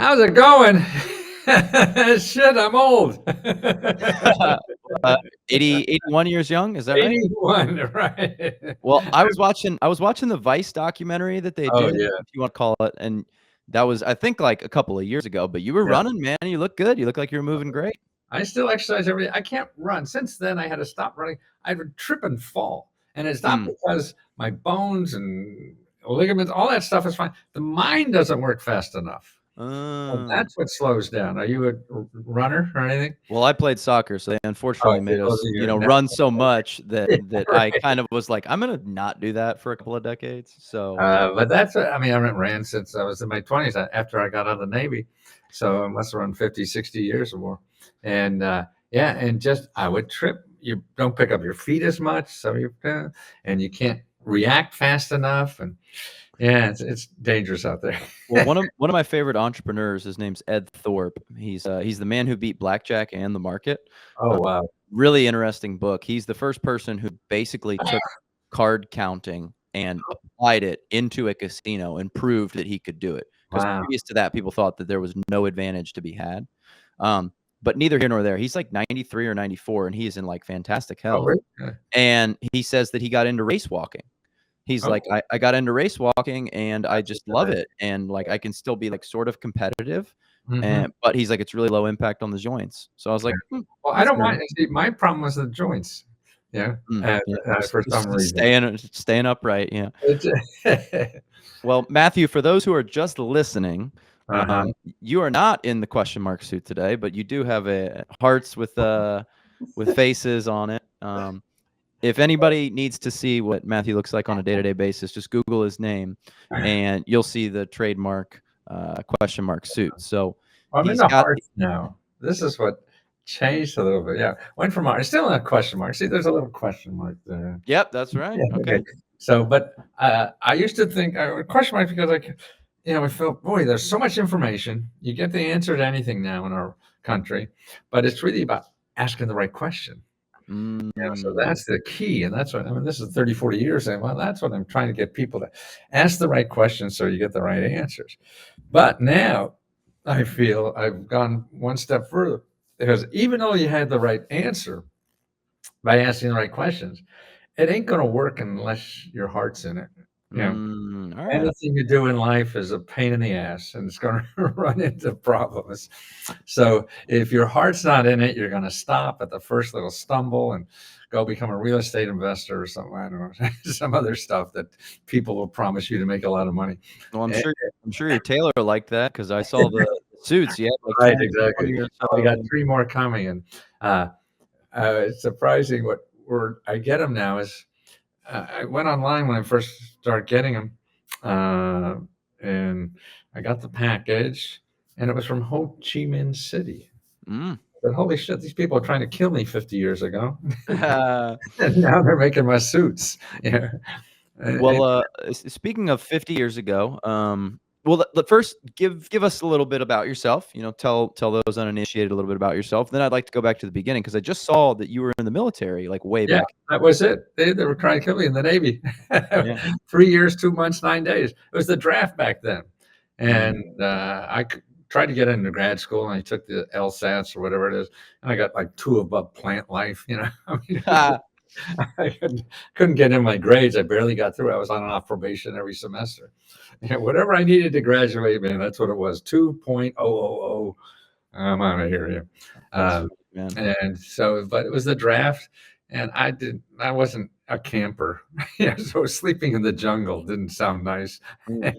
How's it going? Shit, I'm old. Uh, 81 years young, is that right? 81, right? Well, I was watching the Vice documentary that they Oh, did, yeah. if you wanna call it, and that was, I think, like, a couple of years ago, but you were Yeah. running, man, you look good, you look like you're moving great. I still exercise every day. I can't run. Since then, I had to stop running. I would trip and fall, and it's not Mm. because my bones and ligaments, all that stuff is fine. The mind doesn't work fast enough. And Uh, that's what slows down. Are you a runner or anything? well, I played soccer, so they Oh, unfortunately made yeah, us, you're run so much that I right. kind of was like, "I'm gonna not do that for a couple of decades," so But that's I mean, I haven't ran since I was in my 20s after I got out of the Navy. So I must have run 50, 60 years or more. And yeah, and just I would trip. You don't pick up your feet as much. So and you can't react fast enough. And yeah, it's dangerous out there. well, one of my favorite entrepreneurs, his name's Ed Thorpe. He's the man who beat blackjack and the market. Oh, wow. Really interesting book. He's the first person who basically took card counting and applied it into a casino and proved that he could do it. Because Wow. previous to that, people thought that there was no advantage to be had. But neither here nor there. He's like 93 or 94, and he is in like fantastic Oh, health. really? Yeah. And he says that he got into race walking. He's Oh, like, I got into race walking and I just love okay. it. And like I can still be like sort of competitive. Mhm. And but he's like, it's really low impact on the joints. So I was Yeah. like, Well, I that's don't fair. mind. See, my problem was the joints. Yeah. Yeah, For some reason. staying upright, yeah. It's, Well, Matthew, for those who are just listening, uh-huh. you are not in the question mark suit today, but you do have a hearts with faces on it. If anybody needs to see what Matthew looks like on a day-to-day basis, just Google his name, and you'll see the trademark question mark suit. So I'm in he's the got. hearts now. This is what changed a little bit. Yeah, went from heart. Still in a question mark. See, there's a little question mark there. Yep, that's right. Yeah. Okay. Okay. So, but I used to think question mark because I felt, boy, there's so much information. You get the answer to anything now in our country, but it's really about asking the right question. So Mm, that's the key. And that's what, I mean, this is 30, 40 years. And well, that's what I'm trying to get people to ask the right questions so you get the right answers. But now I feel I've gone one step further because even though you had the right answer by asking the right questions, it ain't going to work unless your heart's in it. all right. Anything you do in life is a pain in the ass and it's going to run into problems. So if your heart's not in it, you're going to stop at the first little stumble and go become a real estate investor or something. I don't know, some other stuff that people will promise you to make a lot of money. Well, Eh, I'm sure your tailor liked that because I saw the suits. You had like Right, 20 exactly. or I got so. 3 more coming, and, uh, it's surprising what where I get them now is, I went online when I first started getting them, and I got the package, and it was from Ho Chi Minh City. Mm. But holy shit, these people are trying to kill me 50 years ago, Uh, and now they're making my suits. Yeah, and well, speaking of 50 years ago, well, first give us a little bit about yourself. Tell those uninitiated a little bit about yourself. Then I'd like to go back to the beginning because I just saw that you were in the military, like way yeah, back. that was it. They were trying to kill me in the Navy. Yeah. 3 years, 2 months, 9 days. It was the draft back then, Mm. and, tried to get into grad school, and I took the LSATs or whatever it is, and I got, like, 2 above plant life. I mean, I couldn't get in my grades. I barely got through. I was on and off probation every semester. Whatever I needed to graduate, man, that's what it was, 2.000. I'm outta here, yeah. That's Um, man. and so but it was the draft, and I wasn't a camper. Yeah, so sleeping in the jungle didn't sound nice. Mm.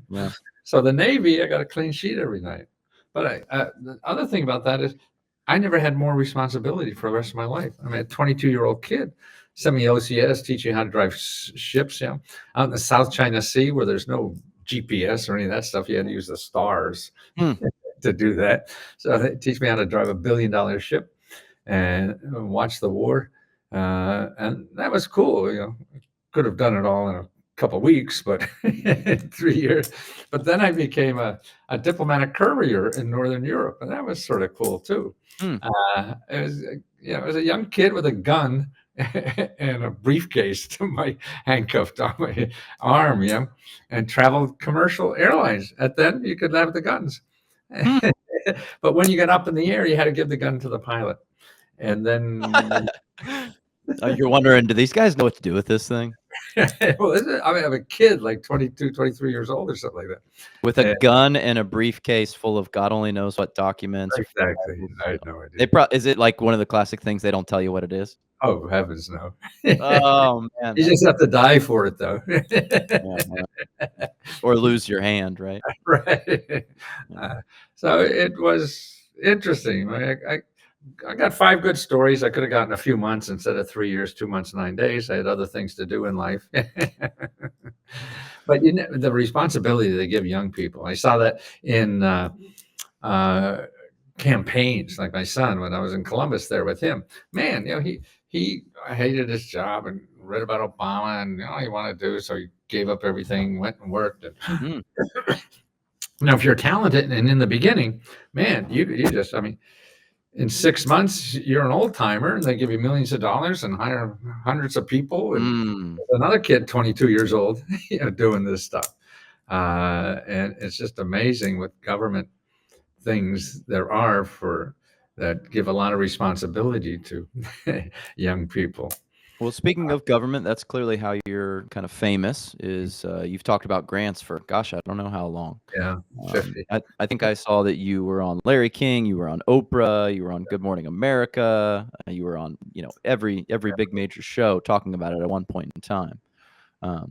Yeah. So the Navy, I got a clean sheet every night. But the other thing about that is I never had more responsibility for the rest of my life. I mean, a 22-year-old kid, send me OCS, teach you how to drive ships, out in the South China Sea where there's no GPS or any of that stuff. You had to use the stars Hmm. to do that. So they teach me how to drive $1 billion ship and watch the war. And that was cool. Could have done it all in a couple of weeks, but 3 years. But then I became a diplomatic courier in Northern Europe, and that was sort of cool too. Hmm. I was a young kid with a gun and a briefcase to my handcuffed on my arm, and traveled commercial airlines. And then you could have the guns. Hmm. But when you got up in the air, you had to give the gun to the pilot. And then You're wondering, do these guys know what to do with this thing? well, I mean, I'm a kid, like 22, 23 years old or something like that. With a And gun and a briefcase full of God only knows what documents. exactly. files, I you had know. no idea. Is it like one of the classic things they don't tell you what it is? Oh, heavens no. Oh man. You just have to die for it, though. Yeah, or lose your hand, right? Right. Yeah. So it was interesting. I got 5 good stories. I could have gotten a few months instead of 3 years, 2 months, 9 days. I had other things to do in life. But the responsibility they give young people. I saw that in uh, campaigns, like my son when I was in Columbus there with him. Man, he hated his job and read about Obama and all he wanted to do, so he gave up everything, went and worked. And Mm. now, if you're talented and in the beginning, man, you just, I mean, in 6 months, you're an old timer, and they give you millions of dollars and hire hundreds of people, and Mm. another kid, 22 years old, doing this stuff. And it's just amazing what government things there are for that give a lot of responsibility to young people. Well, speaking of government, that's clearly how you're kind of famous. Is you've talked about grants for gosh, I don't know how long. Yeah, 50. I think I saw that you were on Larry King, you were on Oprah, you were on Good Morning America, you were on every big major show talking about it at one point in time. Well,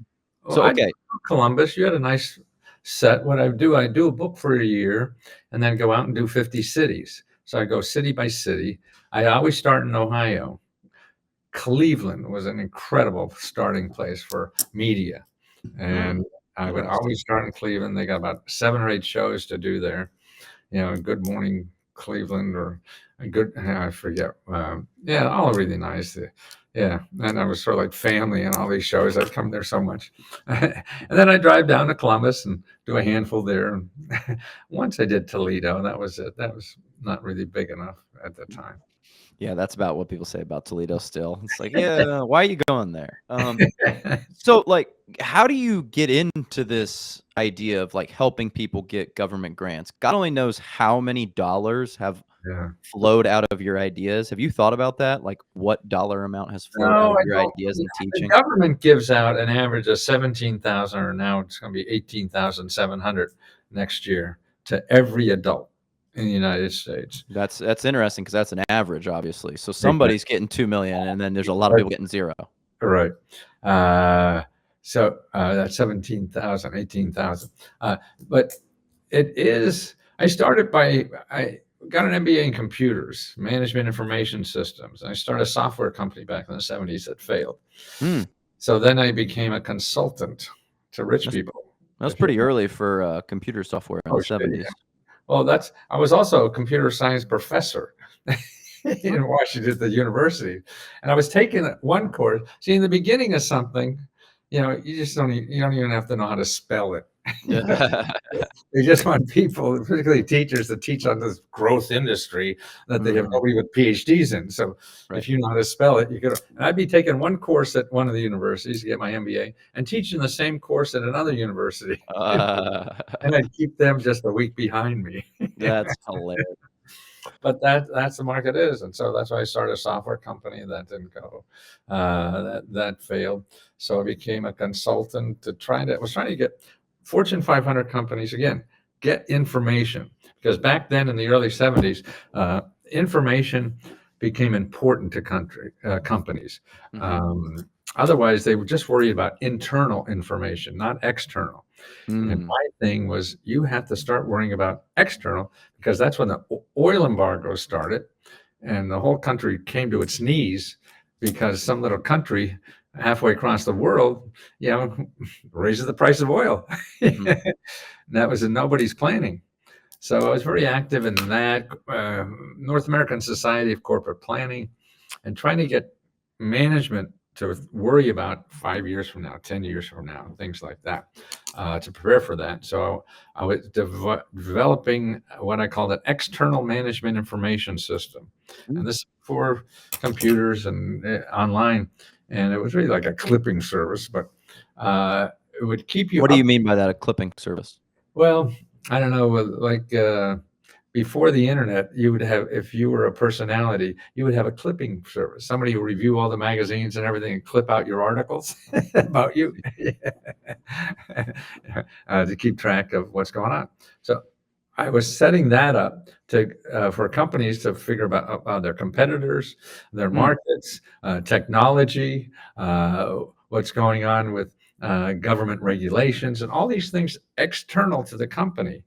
So I okay, Columbus, you had a nice set. What I do a book for a year and then go out and do 50 cities. So I go city by city. I always start in Ohio. Cleveland was an incredible starting place for media. And I would interesting. always start in Cleveland. They got about 7 or 8 shows to do there. Good Morning Cleveland or a good, I forget. Yeah, all really nice. Yeah, and I was sort of like family in all these shows. I've come there so much. And then I drive down to Columbus and do a handful there. And once I did Toledo, that was it. That was not really big enough at the time. Yeah, that's about what people say about Toledo still. It's like, yeah, why are you going there? So, like, how do you get into this idea of like helping people get government grants? God only knows how many dollars have Yeah. flowed out of your ideas. Have you thought about that? Like, what dollar amount has flowed out No, of I your don't. ideas and The teaching? government gives out an average of 17,000, or now it's going to be 18,700 next year to every adult in the United States. That's interesting because that's an average, obviously. So Exactly. somebody's getting 2 million, and then there's a lot of people getting 0. Right. So that's 17,000, 18,000. But it is, I got an MBA in computers, management information systems. I started a software company back in the 70s that failed. Mm. So then I became a consultant to rich people. That's pretty early for computer software in the Shit, 70s. yeah. Well, I was also a computer science professor in Washington at the university. And I was taking one course. See, in the beginning of something, you just don't even have to know how to spell it. They just want people, particularly teachers, to teach on this growth industry that they have nobody with PhDs in. So if you know how to spell it, you could. And I'd be taking one course at one of the universities to get my MBA and teaching the same course at another university. And I'd keep them just a week behind me. That's hilarious. But that's the market is, and so that's why I started a software company that didn't go. That failed. So I became a consultant was trying to get Fortune 500 companies again get information, because back then in the early 70s, information became important to companies. Otherwise, they were just worried about internal information, not external. And my thing was, you have to start worrying about external, because that's when the oil embargo started and the whole country came to its knees because some little country halfway across the world, raises the price of oil. And that was in nobody's planning. So I was very active in that, North American Society of Corporate Planning, and trying to get management to worry about 5 years from now, 10 years from now, things like that, to prepare for that. So I was developing what I called an external management information system. And this is for computers and online. And it was really like a clipping service, but it would keep you What do up. you mean by that, a clipping service? Well, I don't know, like before the internet, you would have, if you were a personality, you would have a clipping service. Somebody who review all the magazines and everything and clip out your articles about you to keep track of what's going on. So I was setting that up to for companies to figure about their competitors, their Mm, markets, technology, what's going on with government regulations, and all these things external to the company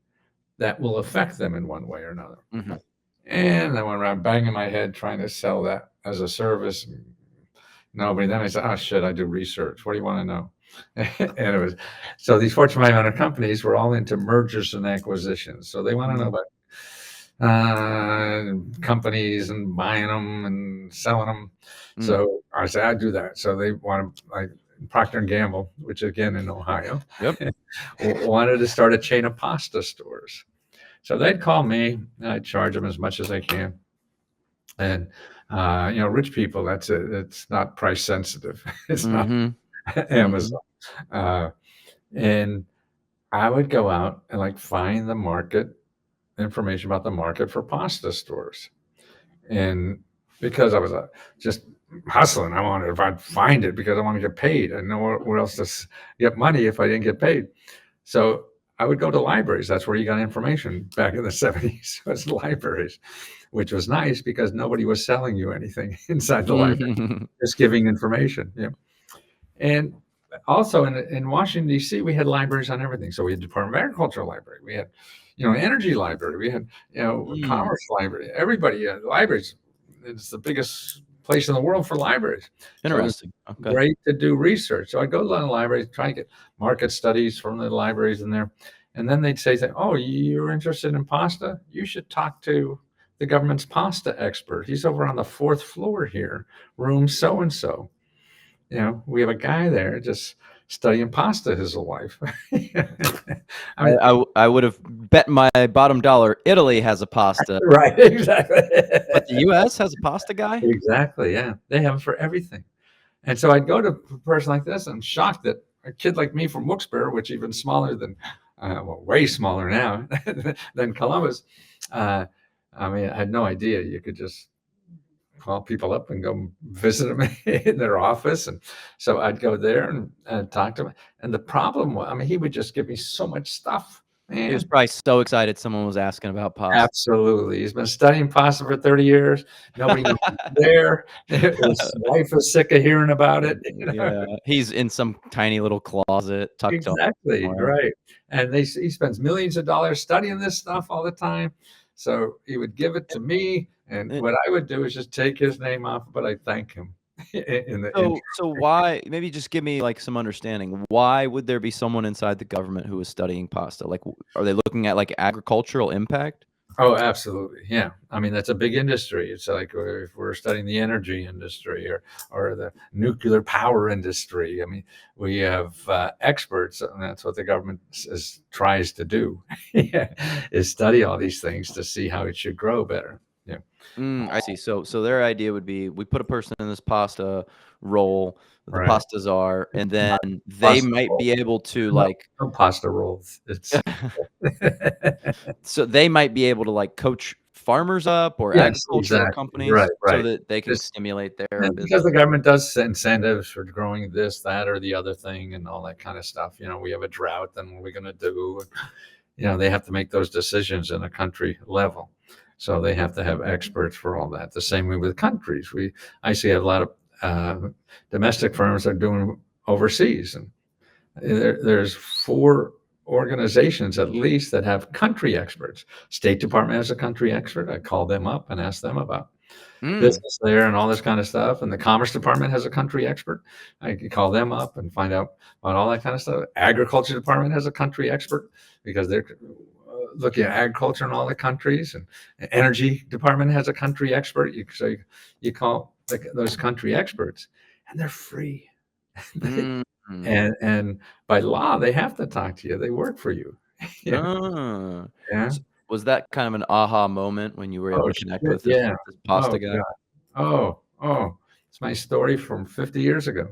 that will affect them in one way or another. mhm. And I went around banging my head trying to sell that as a service. Nobody. Then I said, "Oh shit, I do research. What do you want to know?" And it was so these Fortune 500 companies were all into mergers and acquisitions. So they want to know Mm, about companies and buying them and selling them. mm. So I said, I do that. So they want to, like Procter and Gamble, which again in Ohio, Yep. wanted to start a chain of pasta stores. So they'd call me, and I'd charge them as much as I can. And rich people, that's it. It's not price sensitive. It's not Mhm. Mhm. Amazon. Uh, and I would go out and like find the market information about the market for pasta stores. And because I was just hustling, I wanted, if I'd find it because I want to get paid. I know where else to get money if I didn't get paid. So I would go to libraries. That's where you got information back in the 70s, was libraries, which was nice because nobody was selling you anything inside the library, Mhm. just giving information. Yeah. And also in Washington, D.C., we had libraries on everything. So we had Department of Agriculture library. We had, energy library. We had, Mm. commerce library. Everybody, libraries. It's the biggest place in the world for libraries. So it was Interesting. Okay. great to do research. So I'd go to the libraries, try to get market studies from the libraries in there. And then they'd say, oh, you're interested in pasta? You should talk to the government's pasta expert. He's over on the fourth floor here, room so and so. We have a guy there just studying pasta his whole life. I mean, I would have bet my bottom dollar Italy has a pasta, right, exactly. but the US has a pasta guy? Exactly, yeah. They have them for everything. And so I'd go to a person like this, and I'm shocked that a kid like me from Wilkes-Barre, which even smaller than, well, way smaller now than Columbus. Uh, I mean, I had no idea you could just call people up and go visit them in their office. And so I'd go there and talk to him. And the problem was, I mean, he would just give me so much stuff, He was man. probably so excited someone was asking about pasta. Absolutely. He's been studying pasta for 30 years. Nobody knows he's there. His wife is sick of hearing about it. Yeah, he's in some tiny little closet tucked off Exactly, somewhere. right. And he spends millions of dollars studying this stuff all the time. So he would give it to me, and Eh, what I would do is just take his name off, but I thank him in the intro. so why maybe just give me, like, some understanding. Why would there be someone inside the government who is studying pasta? Like, are they looking at, like, agricultural impact? Oh, absolutely. Yeah. I mean, that's a big industry. It's like if we're studying the energy industry or the nuclear power industry. I mean, we have experts, and that's what the government tries to do, yeah, is study all these things to see how it should grow better. Yeah. I see. So their idea would be, we put a person in this pasta role, the Right. pasta czar, and then they Pasta might rolls. be able to, No, like no pasta rolls. It's so they might be able to, like, coach farmers up or yes, agricultural exactly. Right, companies so right. that they can Just stimulate their and because business. the government does incentives for growing this, that, or the other thing, and all that kind of stuff. We have a drought, then what are we going to do? They have to make those decisions in a country level. So they have to have experts for all that. The same way with countries. I see a lot of domestic firms are doing overseas, and there's 4 organizations at least that have country experts. State Department has a country expert. I call them up and ask them about Mm, business there and all this kind of stuff. And the Commerce Department has a country expert. I can call them up and find out about all that kind of stuff. Agriculture Department has a country expert because they're looking at agriculture in all the countries. And Energy Department has a country expert. You call those country experts, and they're free. mm. And by law, they have to talk to you. They work for you. Yeah. Ah. Yeah. S Was that kind of an aha moment when you were able Oh to connect shit. with this Yeah. this Oh pasta guy? god. Oh. It's my story from 50 years ago.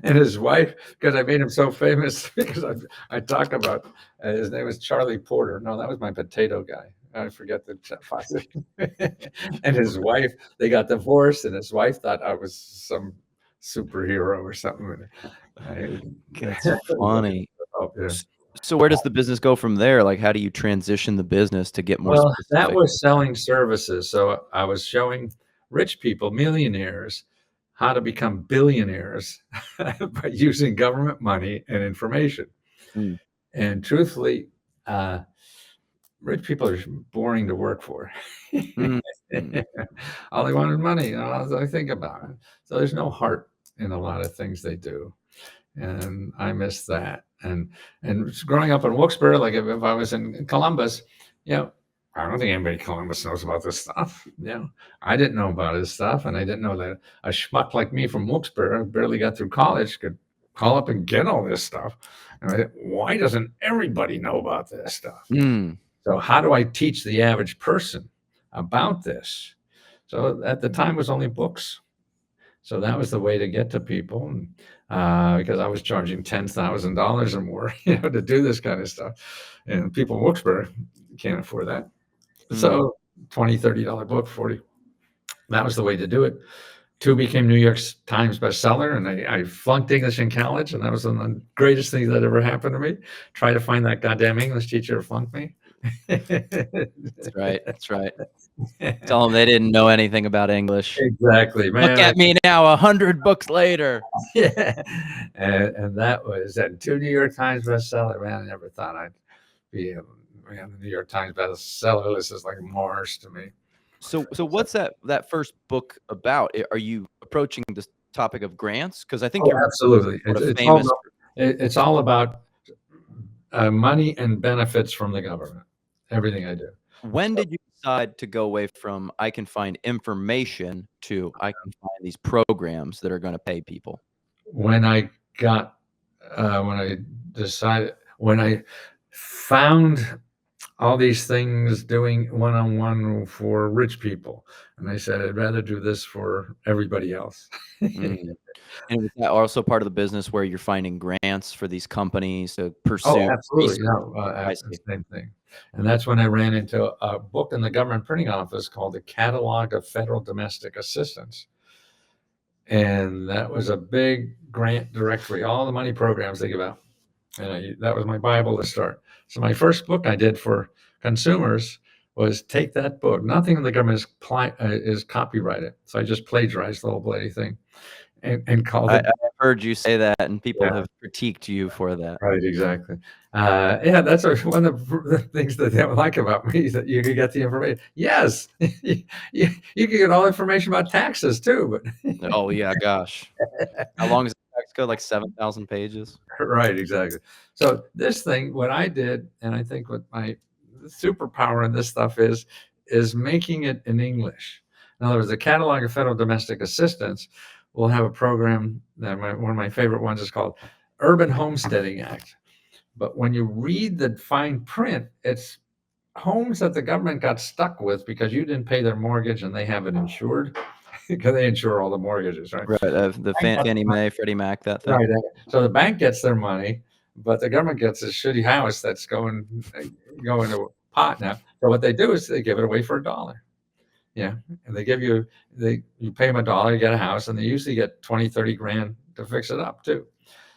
And his wife, because I made him so famous, because I talk about his name was Charlie Porter. No, that was my potato guy. I forget the and his wife, they got divorced, and his wife thought I was some superhero or something. That's funny. Oh, yeah. So where does the business go from there? Like, how do you transition the business to get more Well, that specific? was selling services. So I was showing rich people, millionaires, how to become billionaires by using government money and information. Mm. And truthfully, uh, rich people are boring to work for. Mm. Mm. All they want is money. You know, as I think about it. So there's no heart in a lot of things they do. And I miss that. And growing up in Wilkes-Barre, like if I was in Columbus, you know, I don't think anybody in Columbus knows about this stuff. You know, I didn't know about this stuff, and I didn't know that a schmuck like me from Wilkes-Barre, barely got through college, could call up and get all this stuff. And I said, why doesn't everybody know about this stuff? Mm. So how do I teach the average person about this? So at the time, it was only books. So that was the way to get to people, and, because I was charging $10,000 or more, you know, to do this kind of stuff, and people in Wilkes-Barre can't afford that. Mm. So $20, $30 book, 40. That was the way to do it. 2 became New York Times bestseller, and I flunked English in college, and that was one of the greatest things that ever happened to me. Try to find that goddamn English teacher who flunked me. That's right. That's right. Tell them they didn't know anything about English. Exactly, man. Look at me now, 100 books later. Yeah. And that was that 2 New York Times bestseller. Man, I never thought I'd be on the New York Times bestseller list is like Mars to me. So what's that first book about? Are you approaching this topic of grants? Because I think Oh, you're absolutely. sort of It's all famous. about, it's all about money and benefits from the government. Everything I do. When did you decide to go away from I can find information to I can find these programs that are going to pay people? When I got, when I found all these things doing one-on-one for rich people, and I said, I'd rather do this for everybody else. Mm. And was that also part of the business where you're finding grants for these companies to Oh, pursue absolutely. research? No, I see. same thing. And that's when I ran into a book in the government printing office called The Catalog of Federal Domestic Assistance. And that was a big grant directory, all the money programs they give out. And that was my Bible to start. So my first book I did for consumers was take that book. Nothing in the government is copyrighted. So I just plagiarized the whole bloody thing and called it. I've heard you say that, and people Yeah. have critiqued you for that. Right, exactly. Yeah, that's one of the things that they don't like about me is that you can get the information. Yes, you can get all information about taxes too, but Oh, yeah, gosh. How long is the tax code? Like 7,000 pages? right, exactly. So this thing, what I did, and I think what my superpower in this stuff is making it in English. In other words, the Catalog of Federal Domestic Assistance will have a program that one of my favorite ones is called Urban Homesteading Act. But when you read the fine print, it's homes that the government got stuck with because you didn't pay their mortgage and they have it insured because they insure all the mortgages, right? Right, the Fannie Mae, Freddie Mac, that thing? Right. So the bank gets their money, but the government gets a shitty house that's going to a pot now. So what they do is they give it away for $1. Yeah. And you pay them $1, you get a house, and they usually get 20, 30 grand to fix it up too.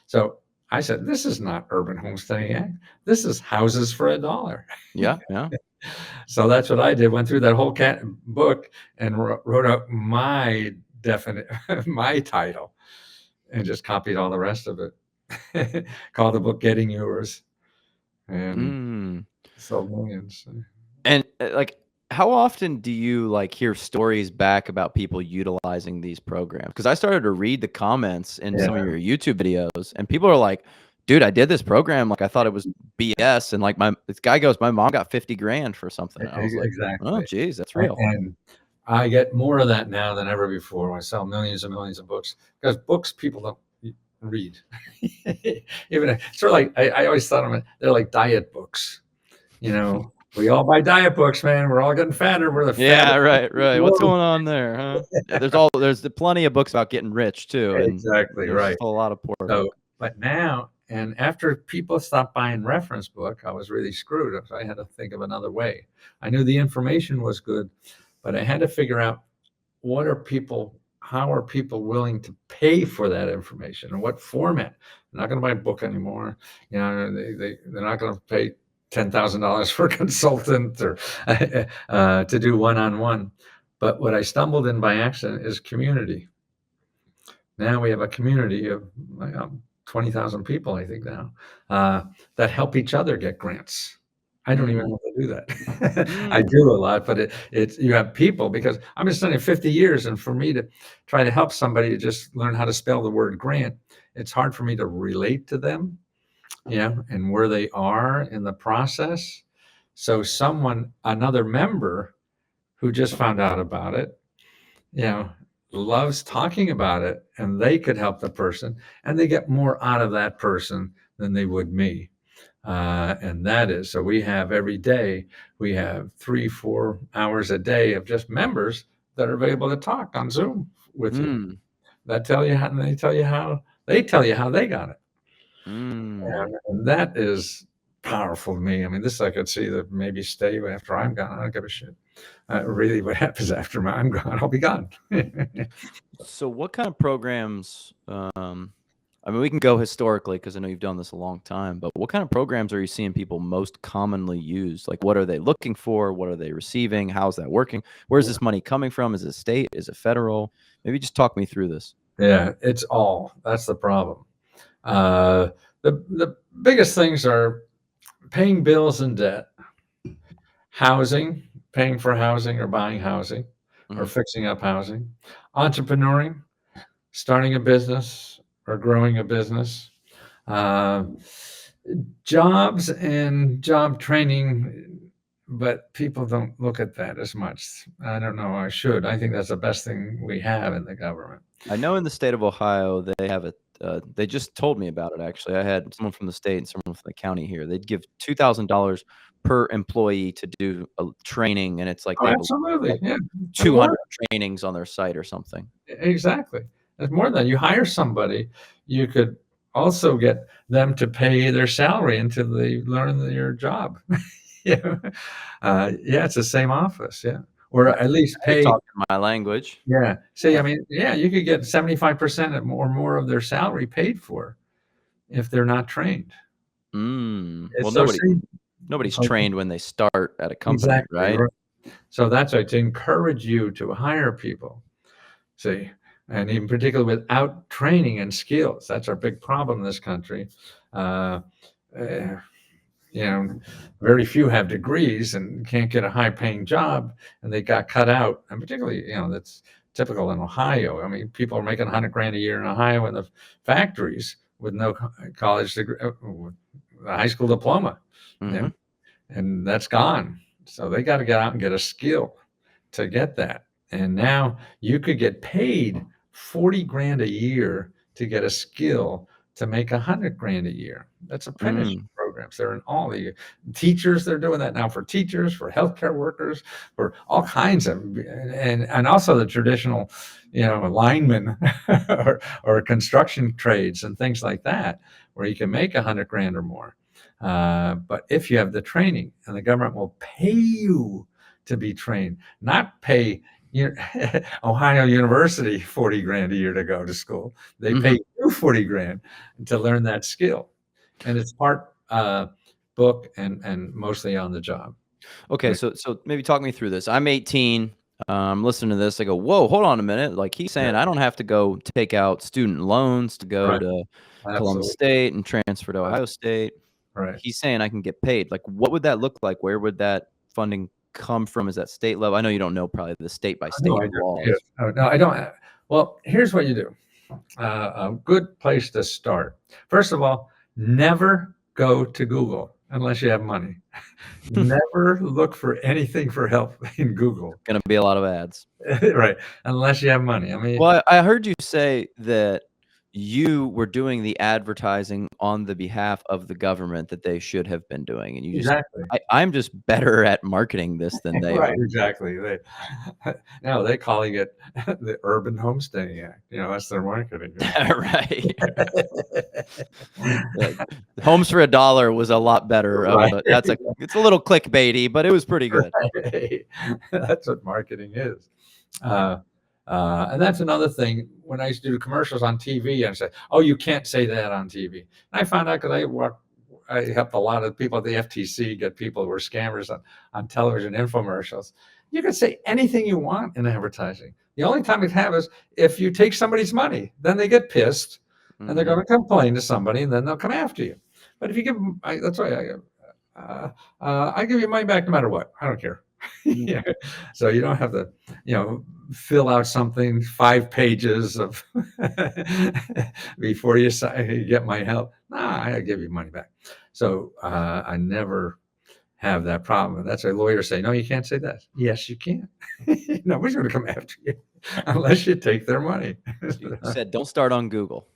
So I said, this is not Urban Homesteading Act. This is houses for $1. Yeah, yeah. So that's what I did. Went through that whole book and wrote out my my title, and just copied all the rest of it. Called the book "Getting Yours," and sold millions. And, like, how often do you, like, hear stories back about people utilizing these programs? Because I started to read the comments in some of your YouTube videos, and people are like, "Dude, I did this program, like, I thought it was BS," and, like, this guy goes, "My mom got 50 grand for something." And I was like, "Oh, Exactly. geez, that's real." And I get more of that now than ever before. I sell millions and millions of books because books people don't read. Even sort of like I always thought of it, they're like diet books, you know. We all buy diet books, man. We're all getting fatter. We're the Yeah, fattest right. What's world. going on there, huh? Yeah, there's plenty of books about getting rich too, and Exactly there's right. still a lot of poor So, folk. but now, and after people stopped buying reference book, I was really screwed. So I had to think of another way. I knew the information was good, but I had to figure out how are people willing to pay for that information and what format? They're not going to buy a book anymore. You know, they're not going to pay $10,000 for a consultant or to do one-on-one. But what I stumbled in by accident is community. Now we have a community of 20,000 people, I think now, that help each other get grants. I don't even Mm. know how to do that. I Mm. do a lot, but it's you have people because I've been studying 50 years, and for me to try to help somebody to just learn how to spell the word grant, it's hard for me to relate to them, and where they are in the process. So another member who just found out about it, you know, loves talking about it, and they could help the person, and they get more out of that person than they would me. And that is so we have every day, we have 3-4 hours a day of just members that are available to talk on Zoom with you. Mm. That tell you how, and they tell you how they got it. Mm. And that is powerful to me. I mean, this I could see that maybe stay after I'm gone. I don't give a shit. Really, what happens after I'm gone, I'll be gone. So what kind of programs, I mean, we can go historically because I know you've done this a long time, but what kind of programs are you seeing people most commonly use? Like, what are they looking for? What are they receiving? How's that working? Where's this money coming from? Is it state? Is it federal? Maybe just talk me through this. Yeah, it's all. That's the problem. Uh, the biggest things are paying bills and debt, housing, paying for housing or buying housing or Mhm. fixing up housing, entrepreneuring, starting a business or growing a business, uh, jobs and job training, but people don't look at that as much. I don't know. I should. I think that's the best thing we have in the government. I know in the state of Ohio, they have it. They just told me about it, actually. I had someone from the state and someone from the county here. They'd give $2,000 per employee to do a training, and it's like Oh, they have absolutely. like Yeah. And more 200 trainings on their site or something. exactly. It's more than you hire somebody, you could also get them to pay their salary until they learn your job. Yeah. Yeah, it's the same office, yeah. Or Now at least you're pay. talking my language. Yeah. See, Yeah. I mean, yeah, you could get 75% or more of their salary paid for if they're not trained. Well, It's so simple. nobody's Okay. trained when they start at a company, Exactly, right? right. So that's why to encourage you to hire people. See, and in particular without training and skills, that's our big problem in this country. Uh, uh, you know, very few have degrees and can't get a high-paying job, and they got cut out. And particularly, that's typical in Ohio. I mean, people are making 100 grand a year in Ohio in the factories with no college degree, with a high school diploma, Mhm. and, and that's gone. So they got to get out and get a skill to get that. And now you could get paid 40 grand a year to get a skill to make 100 grand a year. That's apprenticeship Mm. programs. They're in all the teachers. They're doing that now for teachers, for healthcare workers, for all kinds of, and also the traditional, linemen or construction trades and things like that, where you can make 100 grand or more. But if you have the training, and the government will pay you to be trained, not pay you Ohio University 40 grand a year to go to school. They Mhm. pay you 40 grand to learn that skill. And it's part book and mostly on the job. Okay, so maybe talk me through this. I'm 18. Listening to this, I go, "Whoa, hold on a minute!" Like he's Yeah, saying, I don't have to go take out student loans to go right. to Columbus Absolutely. State and transfer to Right. Ohio State. Right. He's saying I can get paid. Like, what would that look like? Where would that funding come from? Is that state level? I know you don't know probably the state by No, state I do. Yes. laws. Oh, no, I don't. Well, here's what you do. A good place to start. First of all, never go to Google unless you have money. Never look for anything for help in Google. Gonna be a lot of ads. Right, unless you have money. I mean, Well, I heard you say that you were doing the advertising on the behalf of the government that they should have been doing, and you just Exactly. I'm just better at marketing this than they Right, are. exactly. They now they're calling it the Urban Homesteading Act. That's their marketing. Right. Yeah, Homes for $1 was a lot better of Right. a it's a little clickbaity, but it was pretty good. Right. That's what marketing is. Uh, and that's another thing. When I used to do commercials on TV, I said, "Oh, you can't say that on TV." And I found out because I helped a lot of people at the FTC get people who were scammers on television infomercials. You can say anything you want in advertising. The only time it happens if you take somebody's money, then they get pissed and they're Mhm. going to complain to somebody, and then they'll come after you. But if you give them, that's why I give you money back no matter what. I don't care. Yeah. So you don't have to, fill out something 5 pages of before you get my help. Nah, I give you money back. So I never have that problem. And that's why lawyers say, no, you can't say that. Yes, you can. Nobody's going to come after you unless you take their money. You said don't start on Google.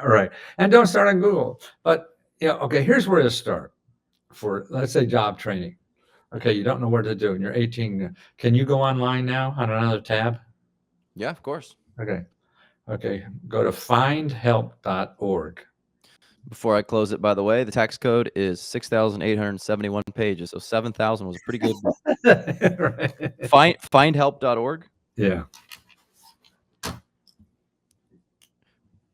All right. And don't start on Google. But, okay, here's where to start for, let's say, job training. Okay, you don't know what to do and you're 18. Can you go online now on another tab? Yeah, of course. Okay. Go to findhelp.org. Before I close it, by the way, the tax code is 6,871 pages, so 7,000 was a pretty good book. Right. Findhelp.org. Yeah.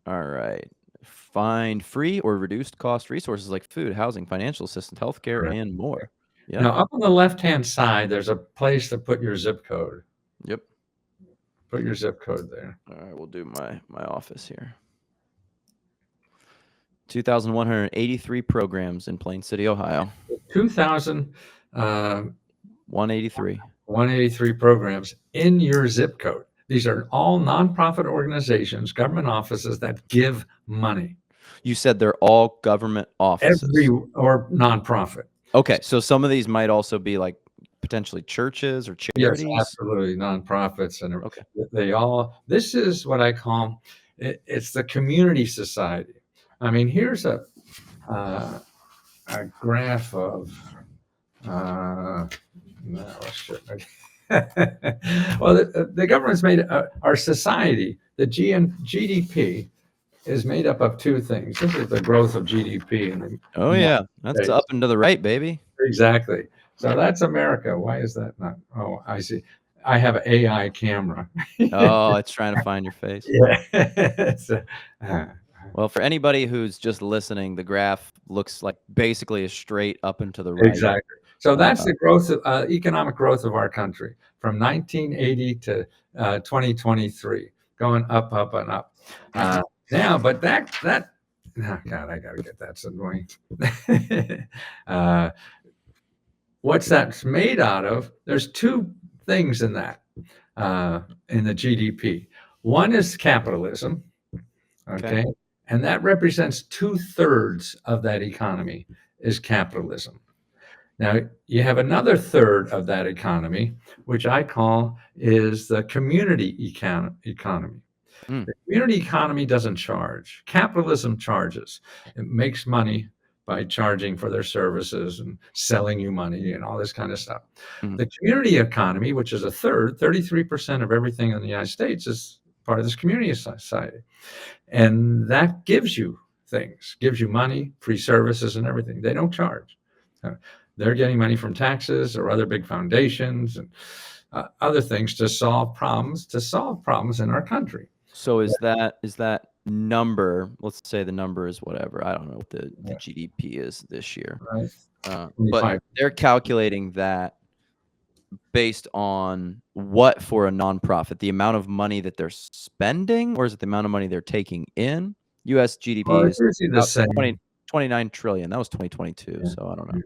All right. Find free or reduced cost resources like food, housing, financial assistance, healthcare, Correct. and more. Yeah. Now, up on the left-hand side, there's a place to put your zip code. Yep. Put your zip code there. All right, we'll do my office here. 2,183 programs in Plain City, Ohio. 2,183 183. programs in your zip code. These are all nonprofit organizations, government offices that give money. You said they're all government offices. Or nonprofit. Okay, so some of these might also be like potentially churches or charities. Yes, absolutely, nonprofits, and Okay. This is what I call it's the community society. I mean, here's a graph of no, shit. Well, the government's made our society, the GDP is made up of two things. This is the growth of GDP. Oh yeah, that's up and to the right, baby. Exactly. So that's America. Why is that not? Oh, I see. I have an AI camera. Oh, it's trying to find your face. Yeah. Well, for anybody who's just listening, the graph looks like basically a straight up and to the right. Exactly. So that's the growth of economic growth of our country from 1980 to 2023, going up, up, and up. Now, but that oh God, I gotta get that's annoying. What's that's made out of? There's two things in that in the GDP. One is capitalism, okay, and that represents 2/3 of that economy is capitalism. Now, you have another third of that economy, which I call is the community economy. The community economy doesn't charge. Capitalism charges. It makes money by charging for their services and selling you money and all this kind of stuff. The community economy, which is a third, 33% of everything in the United States is part of this community society. And that gives you things, gives you money, free services and everything. They don't charge. They're getting money from taxes or other big foundations and other things to solve problems in our country. So is that number? Let's say the number is whatever. I don't know what the GDP is this year, right? But they're calculating that based on what for a nonprofit? The amount of money that they're spending, or is it the amount of money they're taking in? U.S. GDP is the same. 29 trillion. That was 2022. So I don't know.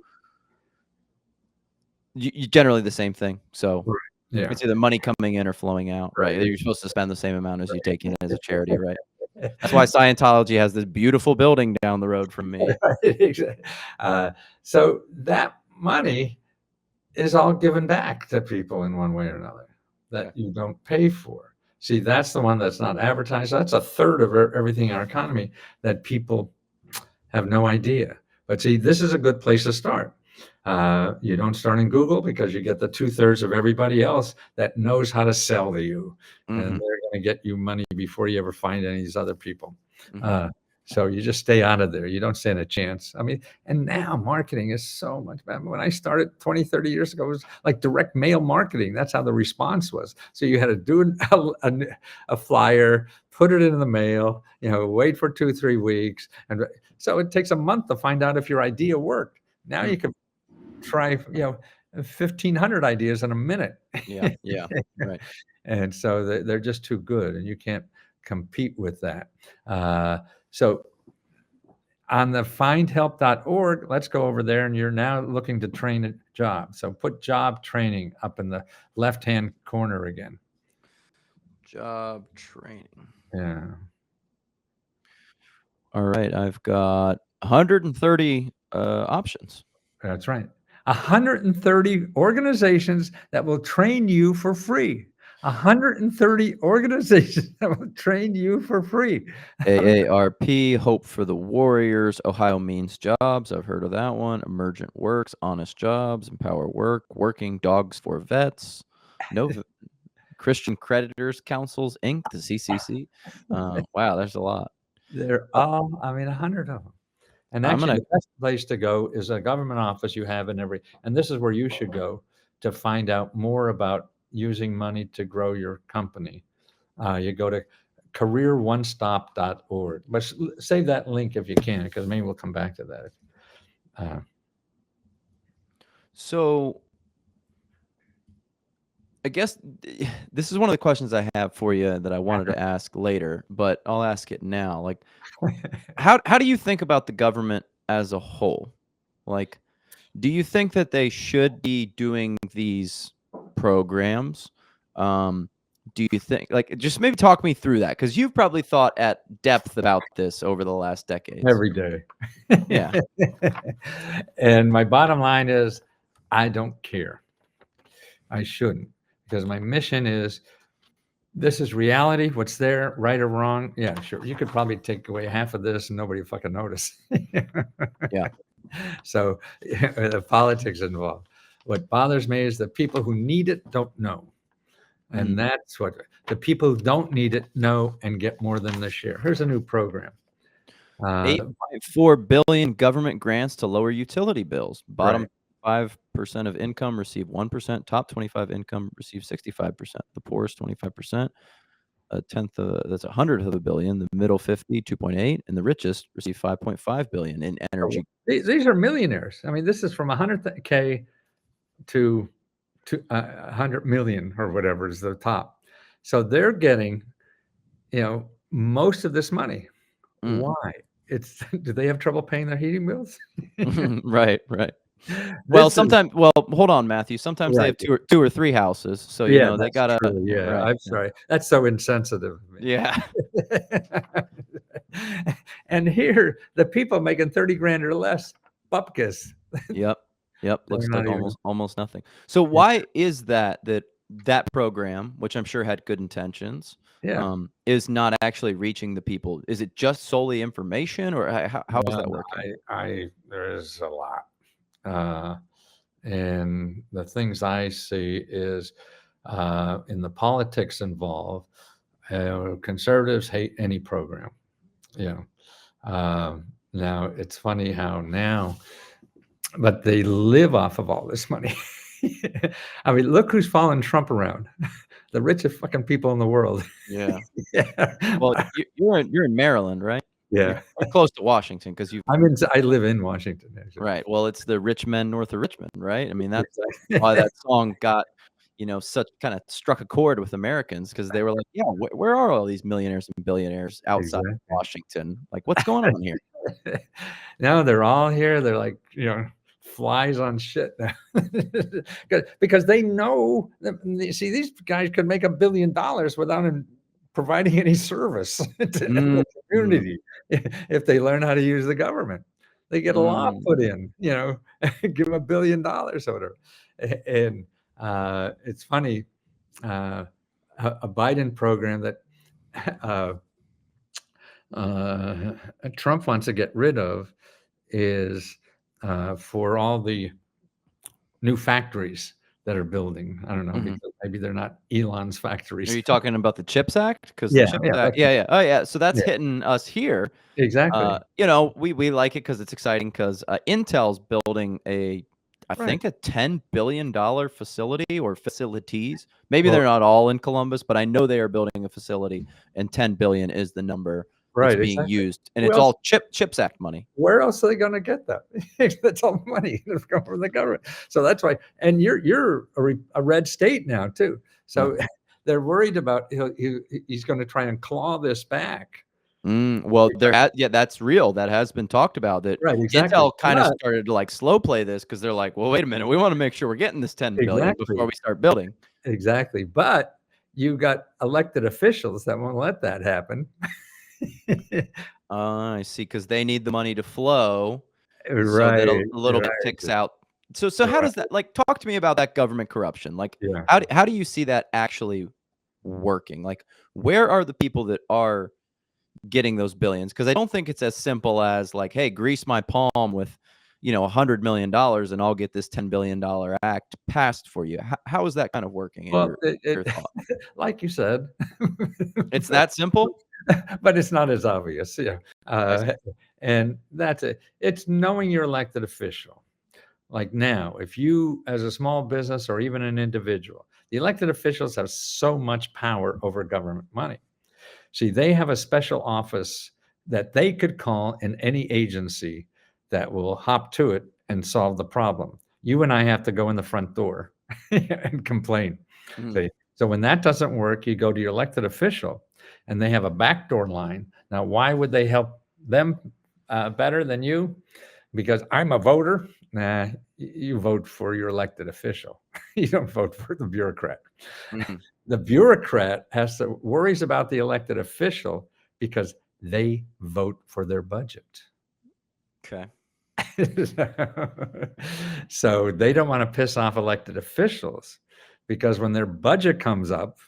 You generally the same thing. So it's either money coming in or flowing out, right? You're supposed to spend the same amount as you take in as a charity, right? That's why Scientology has this beautiful building down the road from me. Exactly. So that money is all given back to people in one way or another that you don't pay for. See, that's the one that's not advertised. That's a third of everything in our economy that people have no idea. But see, this is a good place to start. You don't start in Google because you get the 2/3 of everybody else that knows how to sell to you, and Mhm. they're going to get you money before you ever find any of these other people. Mhm. So you just stay out of there. You don't stand a chance. I mean, and now marketing is so much better. When I started 20, 30 years ago, it was like direct mail marketing. That's how the response was. So you had to do a flyer, put it in the mail, wait for 2, 3 weeks. And so it takes a month to find out if your idea worked. Now Mm. you can try, 1,500 ideas in a minute. Yeah, yeah, right. And so they're just too good, and you can't compete with that. So on the findhelp.org, let's go over there, and you're now looking to train a job. So put job training up in the left-hand corner again. Job training. Yeah, All right, I've got 130 options. that's right. 130 organizations that will train you for free. 130 organizations that will train you for free. AARP, Hope for the Warriors, Ohio Means Jobs. I've heard of that one. Emergent Works, Honest Jobs, Empower Work, Working Dogs for Vets, Christian Creditors Councils, Inc., the CCC. Wow, there's a lot. They're all, 100 of them. And I'm actually, gonna. the best place to go is a government office you have in every, and this is where you should go to find out more about using money to grow your company. You go to careeronestop.org. But save that link if you can, because maybe we'll come back to that. So I guess this is one of the questions I have for you that I wanted to ask later, but I'll ask it now. Like, how do you think about the government as a whole? Like, do you think that they should be doing these programs? Do you think, like, just maybe talk me through that? Because you've probably thought at depth about this over the last decades. Every day. Yeah. And my bottom line is, I don't care. I shouldn't, because my mission is, this is reality. What's there, right or wrong? Yeah, sure. You could probably take away half of this and nobody fucking notice. Yeah. So the politics involved. What bothers me is the people who need it don't know. And that's what the people who don't need it know and get more than their share. Here's a new program. 8.4 billion government grants to lower utility bills. Bottom Right. 5% of income receive 1%. Top 25 income receive 65%. The poorest 25%. A tenth of that's 100th of a billion. The middle 50, 2.8, and the richest receive 5.5 billion in energy. These are millionaires. I mean, this is from 100K to 100 million or whatever is the top. So they're getting, most of this money. Why? Do they have trouble paying their heating bills? Right. Well, sometimes. Well, hold on, Matthew. Sometimes they have two or three houses, so they gotta. True. Yeah, right. I'm sorry. That's so insensitive of me. Yeah. And here, the people making 30 grand or less, bupkis. Yep. Looks They're like not even. almost nothing. So why is that program, which I'm sure had good intentions, Yeah. is not actually reaching the people? Is it just solely information, or how is that working? There is a lot. And the things I see is in the politics involved, conservatives hate any program. Now it's funny how now, but they live off of all this money. I mean, look who's following Trump around. The richest fucking people in the world. Yeah. Yeah. Well, you're in Maryland, right? Yeah. You're close to Washington because you. I live in Washington. Actually. Right. Well, it's the rich men north of Richmond, right? I mean, that's Exactly. why that song got, such kind of struck a chord with Americans, because they were like, yeah, where are all these millionaires and billionaires outside of Washington? Like, what's going on here? Now they're all here. They're like, flies on shit now. Because they know see, these guys could make $1 billion without providing any service to the community if they learn how to use the government. They get a law put in, give them $1 billion or whatever. And it's funny. a Biden program that uh, Trump wants to get rid of is for all the new factories that are building. I don't know, Mhm. because maybe they're not Elon's Are factories. you talking about the CHIPS Act? Because the Yeah, CHIPS yeah, Act, that's yeah, yeah. Oh, yeah. So that's yeah, hitting us here. exactly. You know, we like it because it's exciting because Intel's building I Right. think a $10 billion facility or facilities. Maybe Well, they're not all in Columbus, but I know they are building a facility, and 10 billion is the number that's right, being exactly. used, and Who it's else? all CHIPS Act money. Where else are they going to get that? That's all money that's coming from the government. So that's why. And you're a red state now too. Yeah. So they're worried about he's going to try and claw this back. Well, yeah, that's real. That has been talked about. That Right, exactly. Intel kind of started to like slow play this because they're like, well, wait a minute, we want to make sure we're getting this 10 billion before Exactly, we start building. exactly. But you got elected officials that won't let that happen. I see, because they need the money to flow so that Right, a little bit ticks right, out. So how right. does that, like, talk to me about that government corruption? Like, Yeah. how do you see that actually working? Like, where are the people that are getting those billions? Because I don't think it's as simple as like, hey, grease my palm with, $100 million and I'll get this $10 billion act passed for you. How is that kind of working in Well, your thought? like you said, It's that simple? but it's not as obvious. Yeah. I see. Uh, and that's it. It's knowing your elected official. Like now, if you, as a small business or even an individual, the elected officials have so much power over government money. See, they have a special office that they could call in any agency that will hop to it and solve the problem. You and I have to go in the front door and complain. Mhm. See, so when that doesn't work, you go to your elected official and they have a backdoor line. Now, why would they help them better than you? Because I'm a voter. Nah, you vote for your elected official. You don't vote for the bureaucrat. Mhm. The bureaucrat has to worries about the elected official because they vote for their budget. Okay. So they don't want to piss off elected officials because when their budget comes up,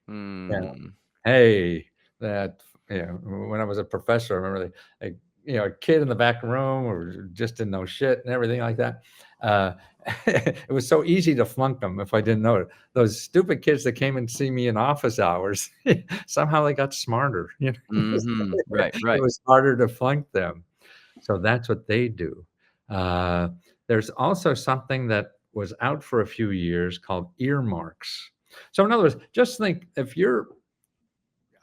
yeah, Mm. hey, that when I was a professor, I remember a kid in the back room or just didn't know shit and everything like that. It was so easy to flunk them if I didn't know it. Those stupid kids that came and see me in office hours, somehow they got smarter. Mhm. Right, It right. was harder to flunk them. So that's what they do. Uh, there's also something that was out for a few years called earmarks. So in other words, just think if you're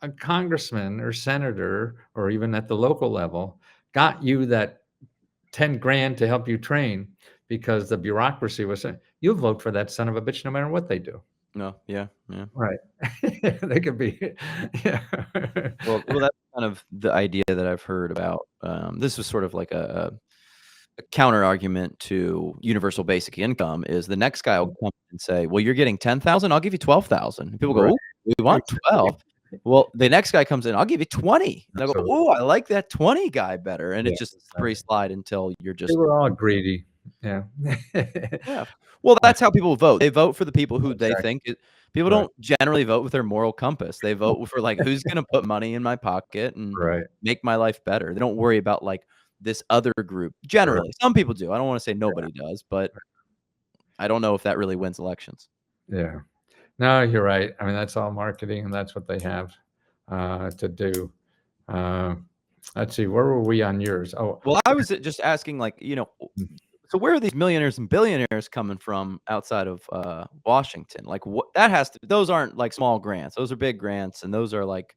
a congressman or senator or even at the local level got you that 10 grand to help you train because the bureaucracy was saying, you'll vote for that son of a bitch no matter what they do. No, yeah, yeah. Right. They could be, yeah. Well, that's kind of the idea that I've heard about. This was sort of like a counter argument to universal basic income is the next guy will come and say, "Well, you're getting 10,000, I'll give you 12,000." And people Right. go, "Ooh, we want 12." Well, the next guy comes in, "I'll give you 20." And they'll go, Absolutely. "Oh, I like that 20 guy better." And Yeah. it's just a slippery slide until you're They just were all greedy. Yeah. yeah. Well, Uh, that's how people vote. They vote for the people who they exactly. think people Right. don't generally vote with their moral compass. They vote for like who's gonna put money in my pocket and Right. make my life better. They don't worry about like this other group. Right. Generally, some people do. I don't want to say Yeah. nobody does, but I don't know if that really wins elections. Yeah. No, you're right. I mean, that's all marketing and that's what they have to do. Uh, let's see, where were we on yours? Oh, Well, I was just asking, like, so where are these millionaires and billionaires coming from outside of Washington? Like, what that has to, those aren't like small grants. Those are big grants, and those are like,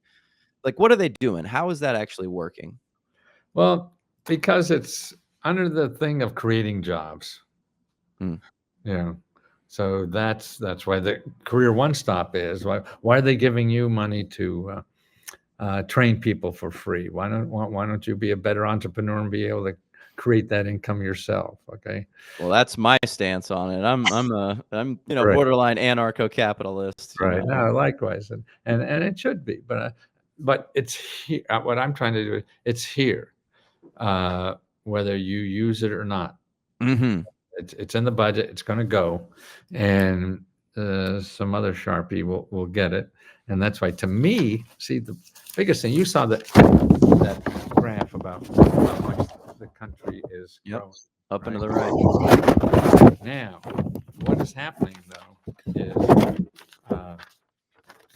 what are they doing? How is that actually working? well, because it's under the thing of creating jobs. Hmm. Yeah. So that's why the career one stop is why are they giving you money to train people for free? Why don't you be a better entrepreneur and be able to create that income yourself? Okay. Well, that's my stance on it. I'm Right. borderline anarcho-capitalist. Right. No, likewise, and it should be, but it's what I'm trying to do. It's here, uh, whether you use it or not. Hmm. It's in the budget. It's going to go, and some other sharpie will get it, And that's why, to me, see, the biggest thing, you saw that graph about how much the country is growing. Up and to the right? right. Now, what is happening, though, is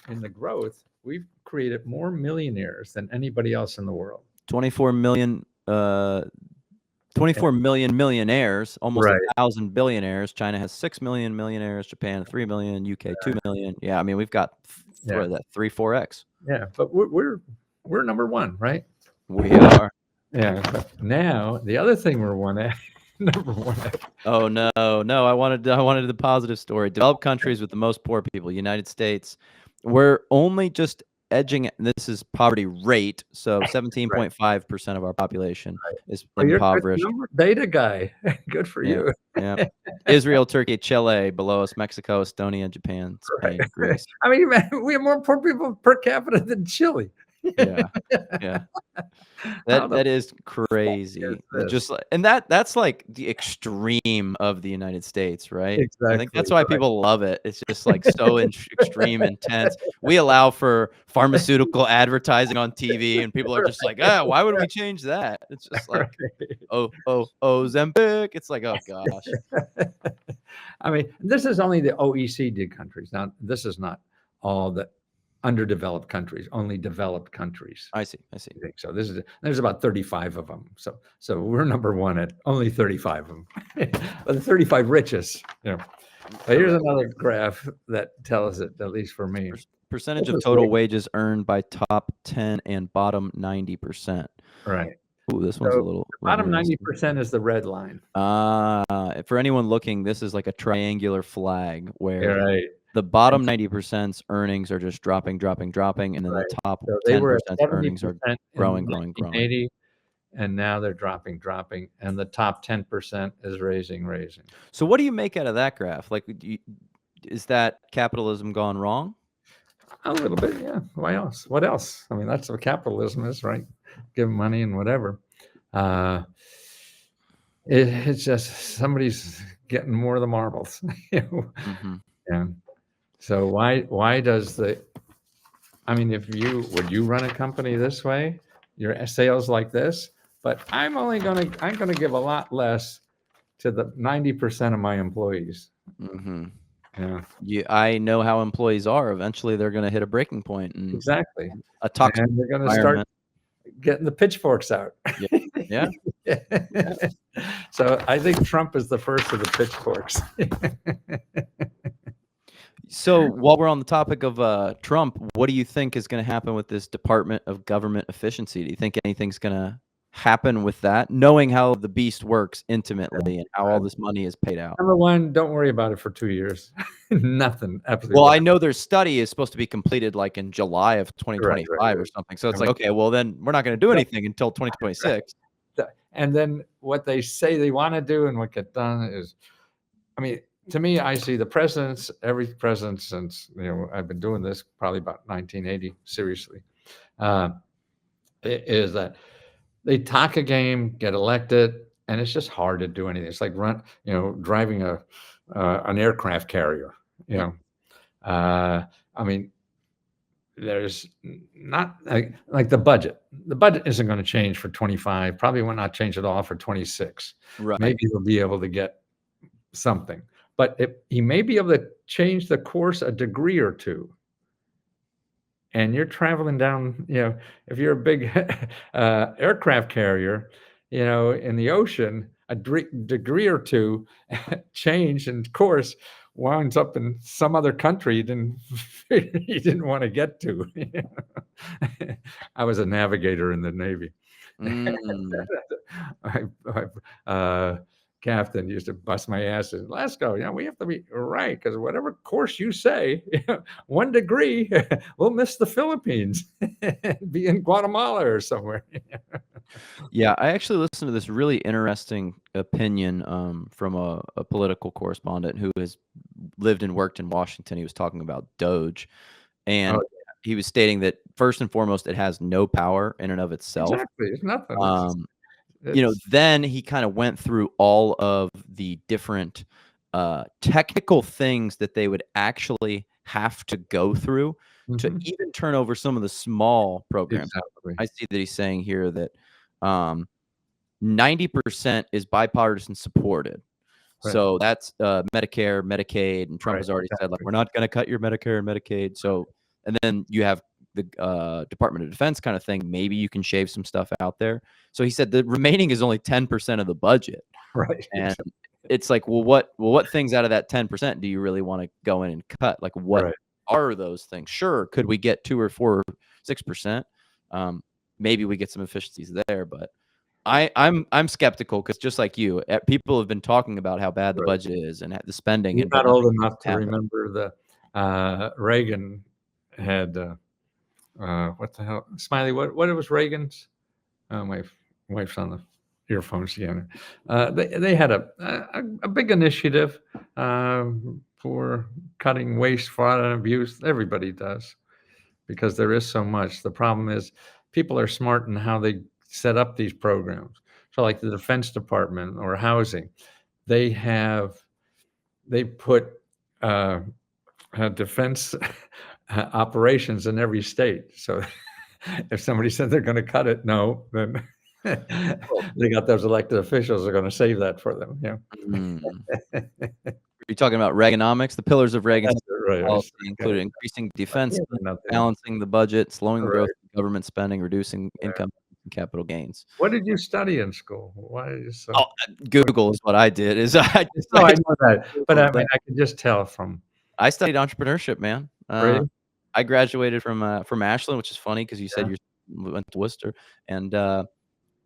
in the growth, we've created more millionaires than anybody else in the world. 24 million millionaires, almost Right. 1,000 billionaires. China has 6 million millionaires, Japan 3 million, UK 2 million. Yeah, I mean, we've got what is that, 3-4x. Yeah, but we're number one, right? We are. Yeah. But now the other thing we're one at, number one at. Oh no, I wanted the positive story. Developed countries with the most poor people, United States, we're only just edging. This is poverty rate, so 17.5% of our population is impoverished. You're a data guy. Good for you. Yeah. Israel, Turkey, Chile below us, Mexico, Estonia, Japan, Spain, Greece. I mean, we have more poor people per capita than Chile. Yeah. That is crazy. Just and that's like the extreme of the United States, right? Exactly. I think that's why people love it. It's just like so extreme, intense. We allow for pharmaceutical advertising on TV, and people are just like, why would we change that? It's just like, Ozempic. It's like, oh gosh. I mean, this is only the OECD countries. Now, this is not all the underdeveloped countries, only developed countries. I see. So there's about 35 of them. So we're number one at only 35 of them. But the 35 richest. But here's another graph that tells it, at least for me. Percentage of total wages earned by top 10 and bottom 90%. Right. Ooh, this one's a little. Bottom 90% is the red line. For anyone looking, this is like a triangular flag where the bottom 90%'s earnings are just dropping, and then the top 10%'s earnings are growing. 80, and now they're dropping, and the top 10% is raising. So what do you make out of that graph? Like, is that capitalism gone wrong? A little bit, yeah. Why else? What else? I mean, that's what capitalism is, right? Give money and whatever. It's just somebody's getting more of the marbles. Yeah. So why does I mean, would you run a company this way, your sales like this? But I'm gonna give a lot less to the 90% of my employees. Yeah, I know how employees are. Eventually, they're going to hit a breaking point, and exactly a toxic and they're going to start getting the pitchforks out. Yeah. So I think Trump is the first of the pitchforks. So while we're on the topic of Trump, what do you think is going to happen with this Department of Government Efficiency? Do you think anything's going to happen with that, knowing how the beast works intimately and how all this money is paid out? Number one, don't worry about it for 2 years. Nothing. Absolutely. Well, I know their study is supposed to be completed like in July of 2025 or something. So it's like, okay, well then we're not going to do anything until 2026. And then what they say they want to do and what get done is, I mean, to me, I see every president since, I've been doing this probably about 1980, seriously, is that they talk a game, get elected, and it's just hard to do anything. It's like driving an aircraft carrier, I mean, there's not like the budget. The budget isn't going to change for 25, probably will not change at all for 26. Right. Maybe he'll be able to get something. But he may be able to change the course a degree or two. And you're traveling down, if you're a big aircraft carrier, in the ocean, a degree or two change in course winds up in some other country you didn't want to get to. I was a navigator in the Navy. Captain used to bust my ass and Lesko, we have to be right, because whatever course you say, 1 degree, we'll miss the Philippines, be in Guatemala or somewhere. Yeah, I actually listened to this really interesting opinion from a political correspondent who has lived and worked in Washington. He was talking about Doge, and he was stating that first and foremost, it has no power in and of itself. Exactly, it's nothing. Then he kind of went through all of the different technical things that they would actually have to go through to even turn over some of the small programs. Exactly. I see that he's saying here that 90% is bipartisan supported. Right. So that's Medicare, Medicaid, and Trump Right, has already said, like, exactly. we're not going to cut your Medicare and Medicaid. So, and then you have the Department of Defense kind of thing. Maybe you can shave some stuff out there. So he said the remaining is only 10% of the budget. Right. And it's like, well, what things out of that 10% do you really want to go in and cut? Like, what Right. are those things? Sure, could we get 2 or 4 or 6%? Maybe we get some efficiencies there, but I'm skeptical because just like you, people have been talking about how bad the Right. budget is and the spending, You're and but not old nothing enough to happened. remember the Reagan had what the hell, Smiley? What was Reagan's? My wife's on the earphones again. They had a big initiative for cutting waste, fraud, and abuse. Everybody does, because there is so much. The problem is people are smart in how they set up these programs. So, like the Defense Department or housing, they put defense operations in every state. So if somebody said they're going to cut it, no, then they got those elected officials are going to save that for them. Yeah. You're talking about Reaganomics. The pillars of Reagan's Right. policy included increasing defense, Nothing. balancing the budget, slowing the growth Right. of government spending, reducing Yeah. income and capital gains. What did you study in school? Why are you so? Oh, Google is what I did. Is I just No, I know that, but I Googled mean, that. I can just tell from. I studied entrepreneurship, man. Really? I graduated from Ashland, which is funny because you said Yeah. you went to Worcester, and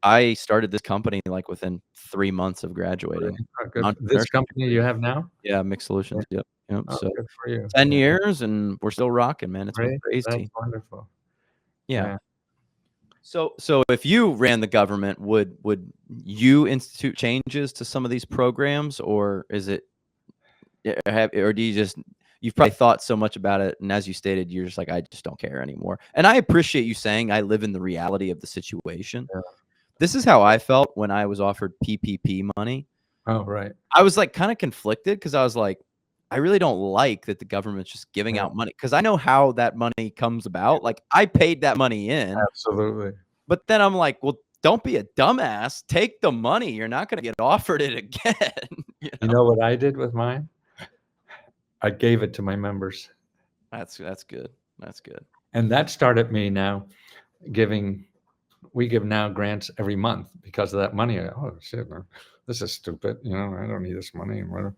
I started this company like within 3 months of graduating. Oh, good. This Entrepreneurship company degree. you have now? Yeah, Mixed Solutions. Yep. Oh, So good for you. 10 Yeah. years and we're still rocking, man. It's been Right? That's crazy. wonderful. Yeah. Yeah. So if you ran the government, would you institute changes to some of these programs, or is it, or do you just, you've probably thought so much about it, and as you stated, you're just like, I just don't care anymore. And I appreciate you saying I live in the reality of the situation. Yeah. This is how I felt when I was offered PPP money. Oh, right. I was like kind of conflicted because I was like, I really don't like that the government's just giving Yeah. out money, because I know how that money comes about. Like, I paid that money in, Absolutely. but then I'm like, well, don't be a dumbass. Take the money. You're not going to get offered it again. You know what I did with mine? I gave it to my members. That's good. That's good. And that started me now we give now grants every month because of that money. Oh shit, man, this is stupid. You know, I don't need this money and whatever.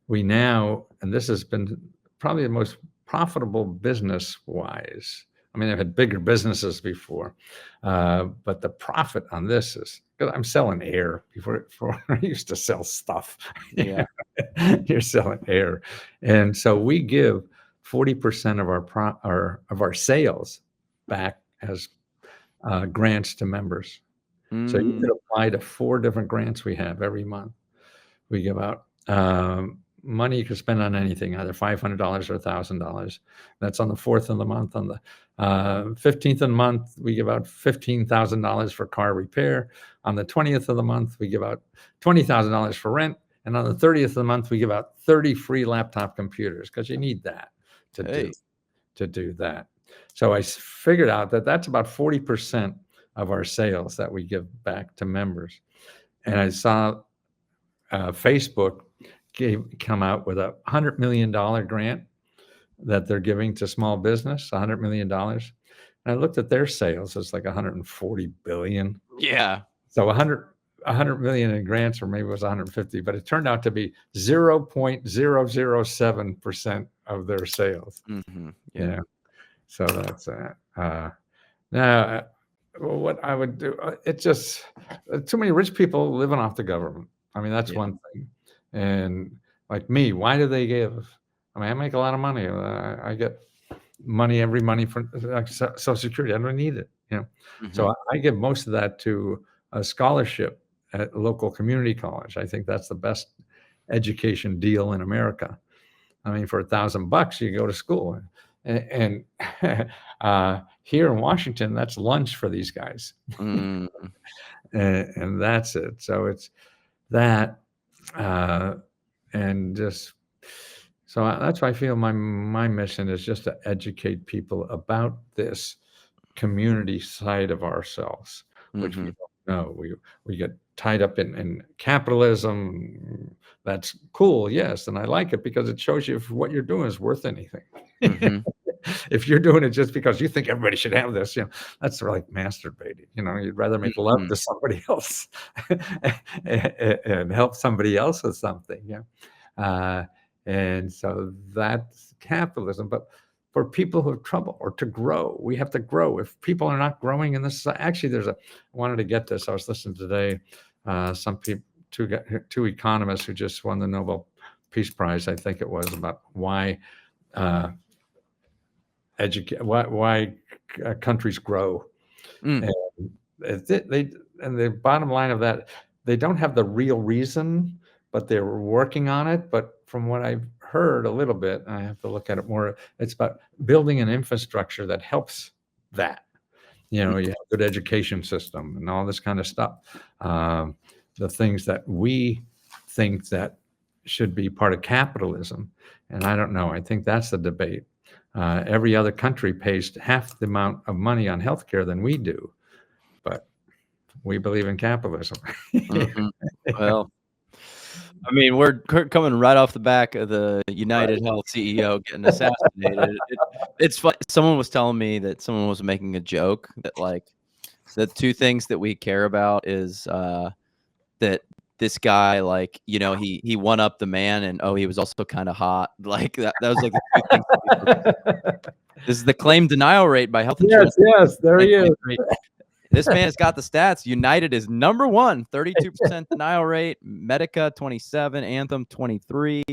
We now, and this has been probably the most profitable business wise. I mean, I've had bigger businesses before, but the profit on this is, because I'm selling air. Before I used to sell stuff. Yeah. You're selling air, and so we give 40% of our sales back as grants to members. So you could apply to 4 different grants we have every month. We give out money you can spend on anything, either $500 or $1,000. That's on the 4th of the month. On the 15th of the month, we give out $15,000 for car repair. On the 20th of the month, we give out $20,000 for rent. And on the 30th of the month, we give out 30 free laptop computers, because you need that to do that. So I figured out that that's about 40% of our sales that we give back to members. And I saw Facebook come out with a $100 million grant that they're giving to small business, $100 million. And I looked at their sales, it's like 140 billion. Yeah. So 100 million in grants, or maybe it was 150, but it turned out to be 0.007% of their sales. Mm-hmm. Yeah. You know? So that's now what I would do. It's just too many rich people living off the government. I mean, that's one thing. And like me, why do they give? I mean, I make a lot of money. I get money for Social Security. I don't need it. You know, so I give most of that to a scholarship at a local community college. I think that's the best education deal in America. I mean, for $1,000, you go to school, and here in Washington, that's lunch for these guys, and that's it. So it's that, and just So that's why I feel my mission is just to educate people about this community side of ourselves, which we Mm-hmm. don't know. We get tied up in capitalism. That's cool, yes, and I like it because it shows you if what you're doing is worth anything. Mm-hmm. If you're doing it just because you think everybody should have this, that's like masturbating. You'd rather make love Mm-hmm. to somebody else and help somebody else with something. Uh, and so that's capitalism. But for people who have trouble or to grow, we have to grow. If people are not growing in this, actually, I wanted to get this. I was listening today, some people, two economists who just won the Nobel Peace Prize, I think it was, about why uh, why countries grow. Mm. And the bottom line of that, they don't have the real reason, but they're working on it. But from what I've heard a little bit, I have to look at it more, it's about building an infrastructure that helps that. You have a good education system and all this kind of stuff. The things that we think that should be part of capitalism. And I don't know. I think that's the debate. Every other country pays half the amount of money on healthcare than we do, but we believe in capitalism. Mm-hmm. Well, I mean, we're coming right off the back of the United Health CEO getting assassinated. It's fun. Someone was telling me that someone was making a joke that like the two things that we care about is that this guy, like, he won up the man, and he was also kind of hot. Like that was like the two things. This is the claim denial rate by health insurance. Yes, there he is. This man has got the stats. United is number one, 32% denial rate. Medica 27, Anthem 23,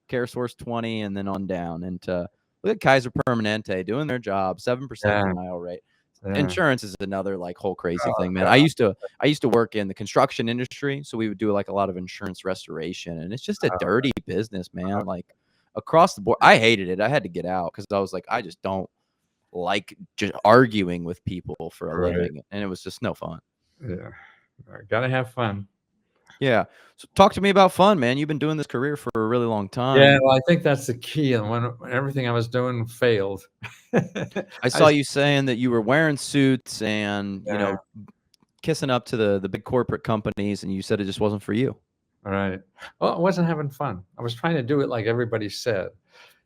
CareSource 20, and then on down. And look at Kaiser Permanente doing their job, 7% denial rate. Yeah. Insurance is another like whole crazy thing, man. I used to work in the construction industry, so we would do like a lot of insurance restoration, and it's just a dirty business, man. Like across the board, I hated it. I had to get out because I was like, I just don't like just arguing with people for a living, and it was just no fun. Yeah, gotta have fun. Yeah. So talk to me about fun, man. You've been doing this career for a really long time. Yeah, well, I think that's the key. And when everything I was doing failed, I saw you saying that you were wearing suits and kissing up to the big corporate companies, and you said it just wasn't for you. All right. Well, I wasn't having fun. I was trying to do it like everybody said.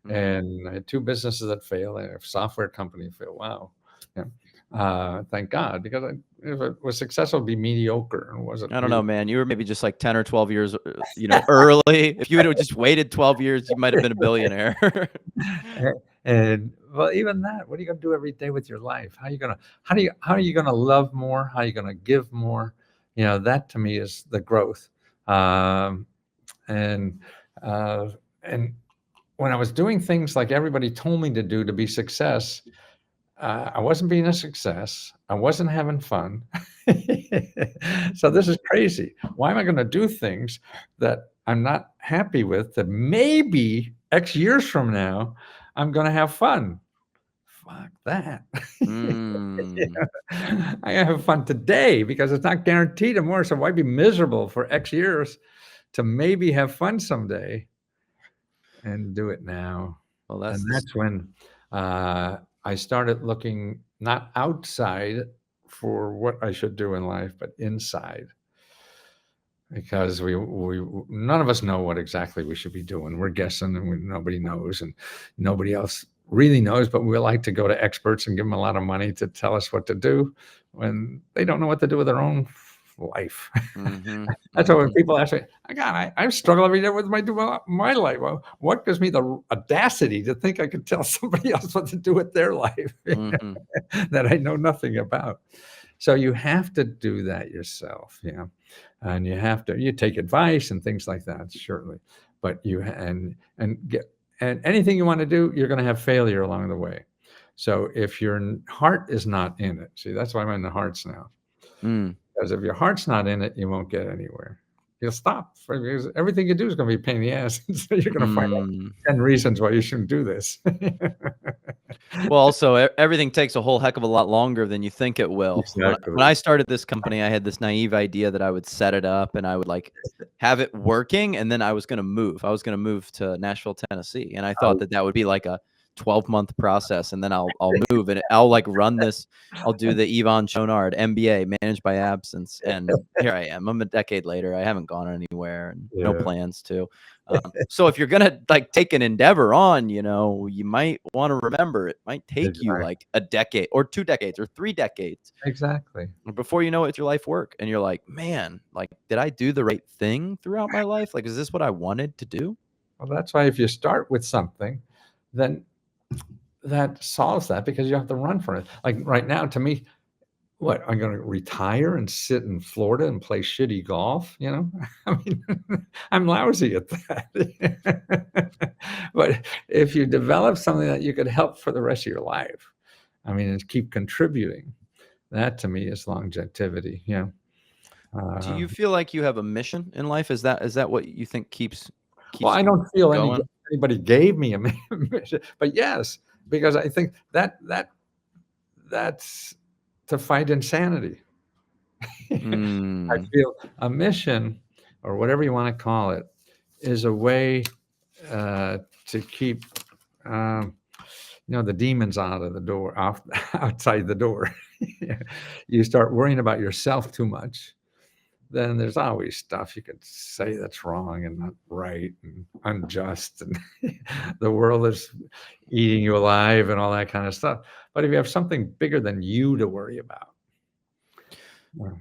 And I had two businesses that failed. I had a software company failed. Wow. Yeah. Thank God, because if it was successful, it'd be mediocre. And wasn't. I don't know, man. You were maybe just like 10 or 12 years, early. If you would have just waited 12 years, you might have been a billionaire. And well, even that, what are you going to do every day with your life? How are you going to love more? How are you going to give more? That to me is the growth. And when I was doing things like everybody told me to do to be success, I wasn't being a success. I wasn't having fun. So this is crazy. Why am I going to do things that I'm not happy with that maybe X years from now I'm going to have fun? Fuck that. I have fun today because it's not guaranteed tomorrow. So why be miserable for X years to maybe have fun someday? And do it now. Well, that's when I started looking not outside for what I should do in life, but inside. Because we none of us know what exactly we should be doing. We're guessing, and nobody knows, and nobody else really knows. But we like to go to experts and give them a lot of money to tell us what to do when they don't know what to do with their own life. That's why when people ask me, God, I struggle every day with my life. Well, what gives me the audacity to think I could tell somebody else what to do with their life that I know nothing about? So you have to do that yourself, and you take advice and things like that, certainly. But and anything you want to do, you're going to have failure along the way. So if your heart is not in it, see, that's why I'm in the hearts now. Because if your heart's not in it, you won't get anywhere. You'll stop. Because everything you do is going to be a pain in the ass. So you're going to find out 10 reasons why you shouldn't do this. Well, also, everything takes a whole heck of a lot longer than you think it will. Exactly. When I started this company, I had this naive idea that I would set it up and I would like have it working, and then I was going to move. I was going to move to Nashville, Tennessee, and I thought Oh, that that would be like a 12-month process, and then I'll move and I'll like run this. I'll do the Yvon Chouinard MBA, managed by absence, and here I am. I'm a decade later. I haven't gone anywhere, and no yeah, plans to. So if you're gonna like take an endeavor on, you might want to remember it might take you exactly, like a decade or 2 decades or 3 decades exactly. before you know it's your life work. And you're like, man, like, did I do the right thing throughout my life? Like, is this what I wanted to do? Well, that's why if you start with something, then that solves that because you have to run for it. Like right now, to me, what, I'm gonna retire and sit in Florida and play shitty golf, you know? I mean, I'm lousy at that. But if you develop something that you could help for the rest of your life, I mean, and keep contributing, that to me is longevity, you know? Do Uh, you feel like you have a mission in life? Is that what you think well, keeps I you don't feel going? anybody gave me a mission, but yes, because I think that's to fight insanity. I Mm. feel a mission, or whatever you want to call it, is a way to keep, um, the demons out of the door, off outside the door. You start worrying about yourself too much, then there's always stuff you could say that's wrong and not right and unjust, and the world is eating you alive and all that kind of stuff. But if you have something bigger than you to worry about, well,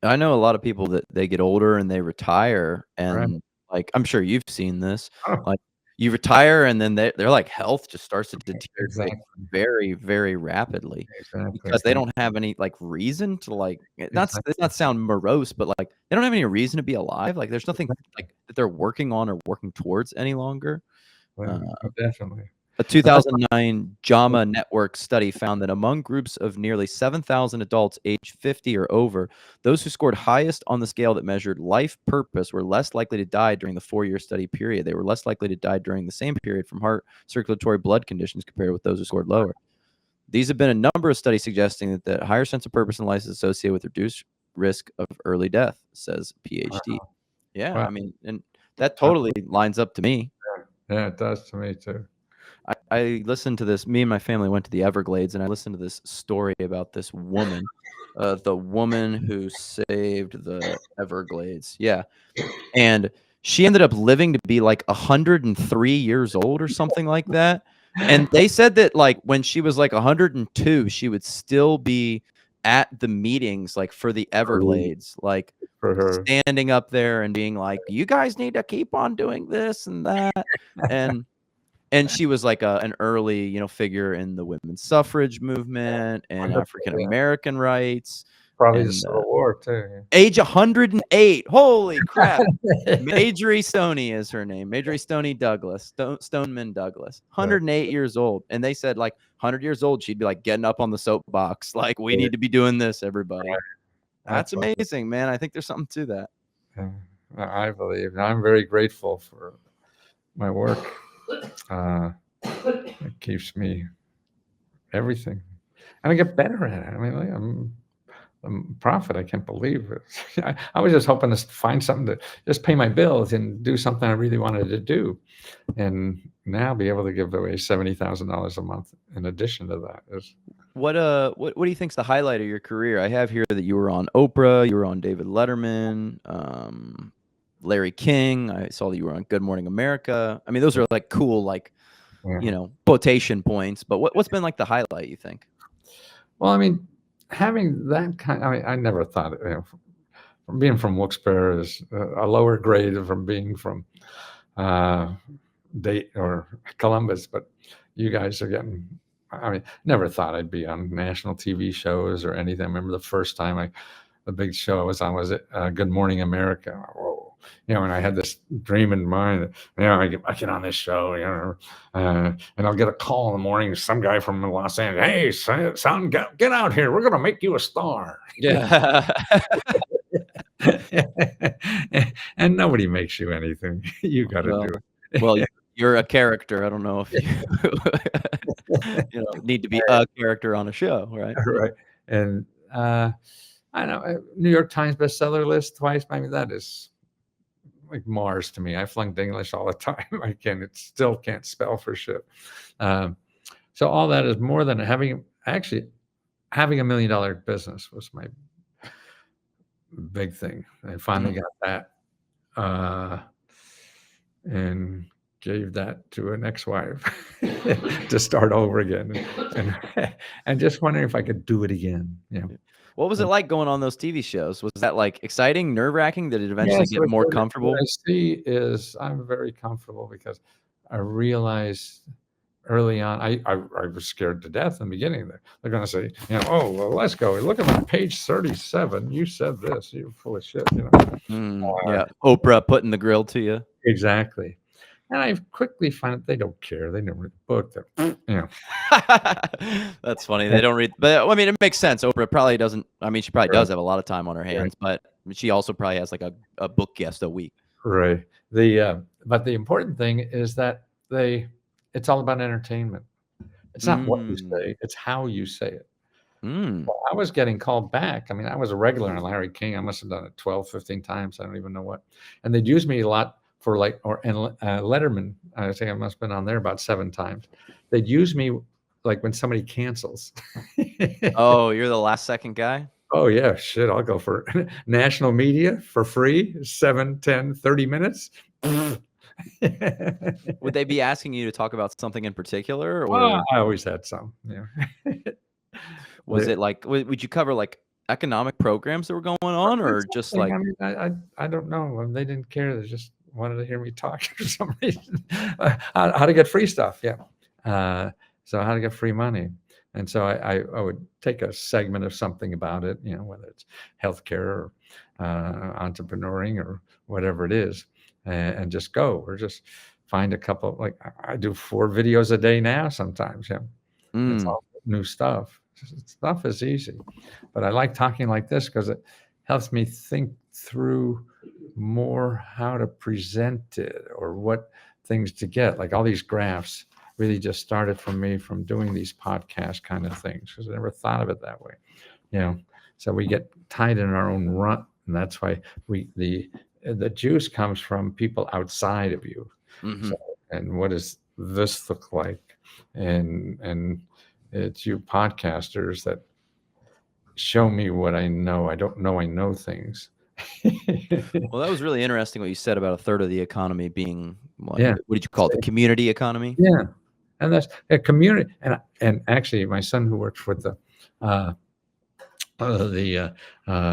I know a lot of people that they get older and they retire, right? and, like, I'm sure you've seen this, Oh, like, you retire and then their like health just starts to deteriorate exactly, very, very rapidly exactly, because they don't have any, like, reason to, like, does exactly, not sound morose, but, like, they don't have any reason to be alive, like, there's nothing, exactly. like, that they're working on or working towards any longer. Well, Uh definitely. a And that's 2009 JAMA Network study found that among groups of nearly 7,000 adults aged 50 or over, those who scored highest on the scale that measured life purpose were less likely to die during the 4-year study period. They were less likely to die during the same period from heart, circulatory blood conditions compared with those who scored lower. These have been a number of studies suggesting that the higher sense of purpose in life is associated with reduced risk of early death, says PhD. wow, Yeah, wow, I mean, and that wow, totally lines up to me. yeah, it does to me too. I listened to this. Me and my family went to the Everglades, and I listened to this story about this woman, the woman who saved the Everglades. Yeah, and she ended up living to be like 103 years old or something like that. And they said that like when she was like 102, she would still be at the meetings like for the Great Everglades, like for her. standing up there and being like, "You guys need to keep on doing this and that." And she was like an early, figure in the women's suffrage movement and Wonderful, African yeah. American rights. Probably the And Civil War too, age 108. Holy crap. yeah. Marjorie Stoney is her name. Marjorie Stoney Douglas, Stoneman Douglas, Right, 108 years old. And they said like 100 years old, she'd be like getting up on the soapbox. Like, we right, need to be doing this, everybody. That's that's what, amazing, man. I think there's something to that. yeah, I believe, and I'm very grateful for my work. It keeps me everything, and I get better at it. I mean, like, I'm a prophet. I can't believe it. I was just hoping to find something to just pay my bills and do something I really wanted to do, and now be able to give away $70,000 a month in addition to that is What do you think's the highlight of your career? I have here that you were on Oprah, you were on David Letterman, Larry King. I saw that you were on Good Morning America. I mean, those are like cool, like, yeah. quotation points. But what's been like the highlight, you think? Well, I mean, having that kind, I mean, I never thought, from being from Wilkes-Barre is a lower grade from being from uh, Dayton or Columbus, but you guys are getting. I mean, never thought I'd be on national TV shows or anything. I remember the first time the big show I was on was Good Morning America. Whoa. And I had this dream in mind that, I get on this show, and I'll get a call in the morning, some guy from Los Angeles, hey, son, get out here. We're going to make you a star. Yeah. And nobody makes you anything. You got to do Well, it. well, you're a character. I don't know if you, need to be a character on a show, right? Right. And I don't know, New York Times bestseller list twice. I mean, that is like Mars to me. I flunked English all the time. I can it still can't spell for shit. Um, so all that is more than having $1 million business was my big thing. I finally got that, and gave that to an ex-wife to start over again, and just wondering if I could do it again. What was it like going on those TV shows? Was that like exciting, nerve-wracking? Did it eventually Yes, get more comfortable? what I see is I'm very comfortable because I realized early on, I was scared to death in the beginning. They're going to say, oh, well, let's go. Look at my page 37. You said this. You're full of shit. Yeah, Oprah putting the grill to you. Exactly. And I quickly find that they don't care. They don't read the book. That's funny. They don't read, but I mean, it makes sense. Oprah probably doesn't. I mean, she probably does have a lot of time on her hands, but she also probably has like a book guest a week. Right. But the important thing is that it's all about entertainment. It's not what you say; it's how you say it. Well, I was getting called back. I mean, I was a regular on Larry King. I must have done it 12, 15 times. I don't even know what. And they'd use me a lot for Letterman. I think I must have been on there about 7 times. They'd use me like when somebody cancels. Oh, you're the last second guy? Oh yeah, shit. I'll go for national media for free, 7, 10, 30 minutes. Would they be asking you to talk about something in particular? Or Well, I always had some. was it like, would you cover like economic programs that were going on, or just like? I mean, I don't know. They didn't care. They just wanted to hear me talk for some reason. How to get free stuff, yeah. So how to get free money, and so I would take a segment of something about it, whether it's healthcare or entrepreneuring or whatever it is, and just go or just find a couple. Like I do 4 videos a day now. Sometimes, yeah, it's all new stuff. Stuff is easy, but I like talking like this because it helps me think through more how to present it or what things to get. Like all these graphs really just started from me from doing these podcast kind of things because I never thought of it that way. So we get tied in our own rut, and that's why the juice comes from people outside of you. So, and what does this look like? And it's you podcasters that show me what I know. I don't know I know things. Well, that was really interesting what you said about a third of the economy being what did you call it? The community economy? Yeah. And that's a community. And actually my son who works with the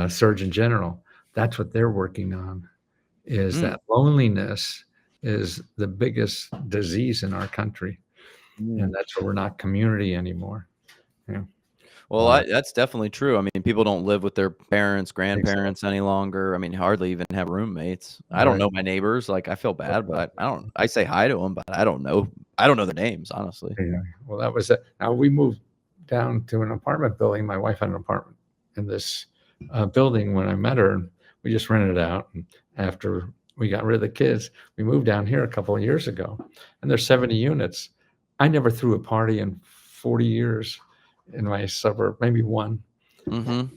Surgeon General, that's what they're working on, is that loneliness is the biggest disease in our country. And that's why we're not community anymore. Well, that's definitely true. I mean, people don't live with their parents, grandparents any longer. I mean, hardly even have roommates. I don't know my neighbors. Like, I feel bad, but I say hi to them, but I don't know their names, honestly. Yeah. Well, that was it. Now we moved down to an apartment building. My wife had an apartment in this building when I met her, and we just rented it out. And after we got rid of the kids, we moved down here a couple of years ago, and there's 70 units. I never threw a party in 40 years in my suburb, maybe one. In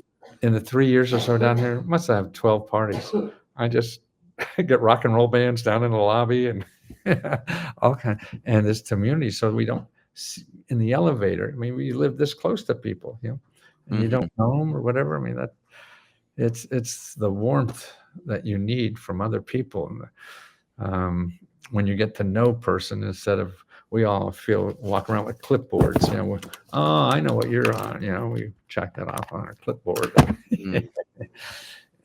the 3 years or so down here, must have 12 parties. I just get rock and roll bands down in the lobby and all kind. And this community, so we don't see in the elevator. I mean, we live this close to people, and you don't know them or whatever. I mean, that it's the warmth that you need from other people, and when you get to know person instead of. We all walk around with clipboards, oh, I know what you're on, we check that off on our clipboard.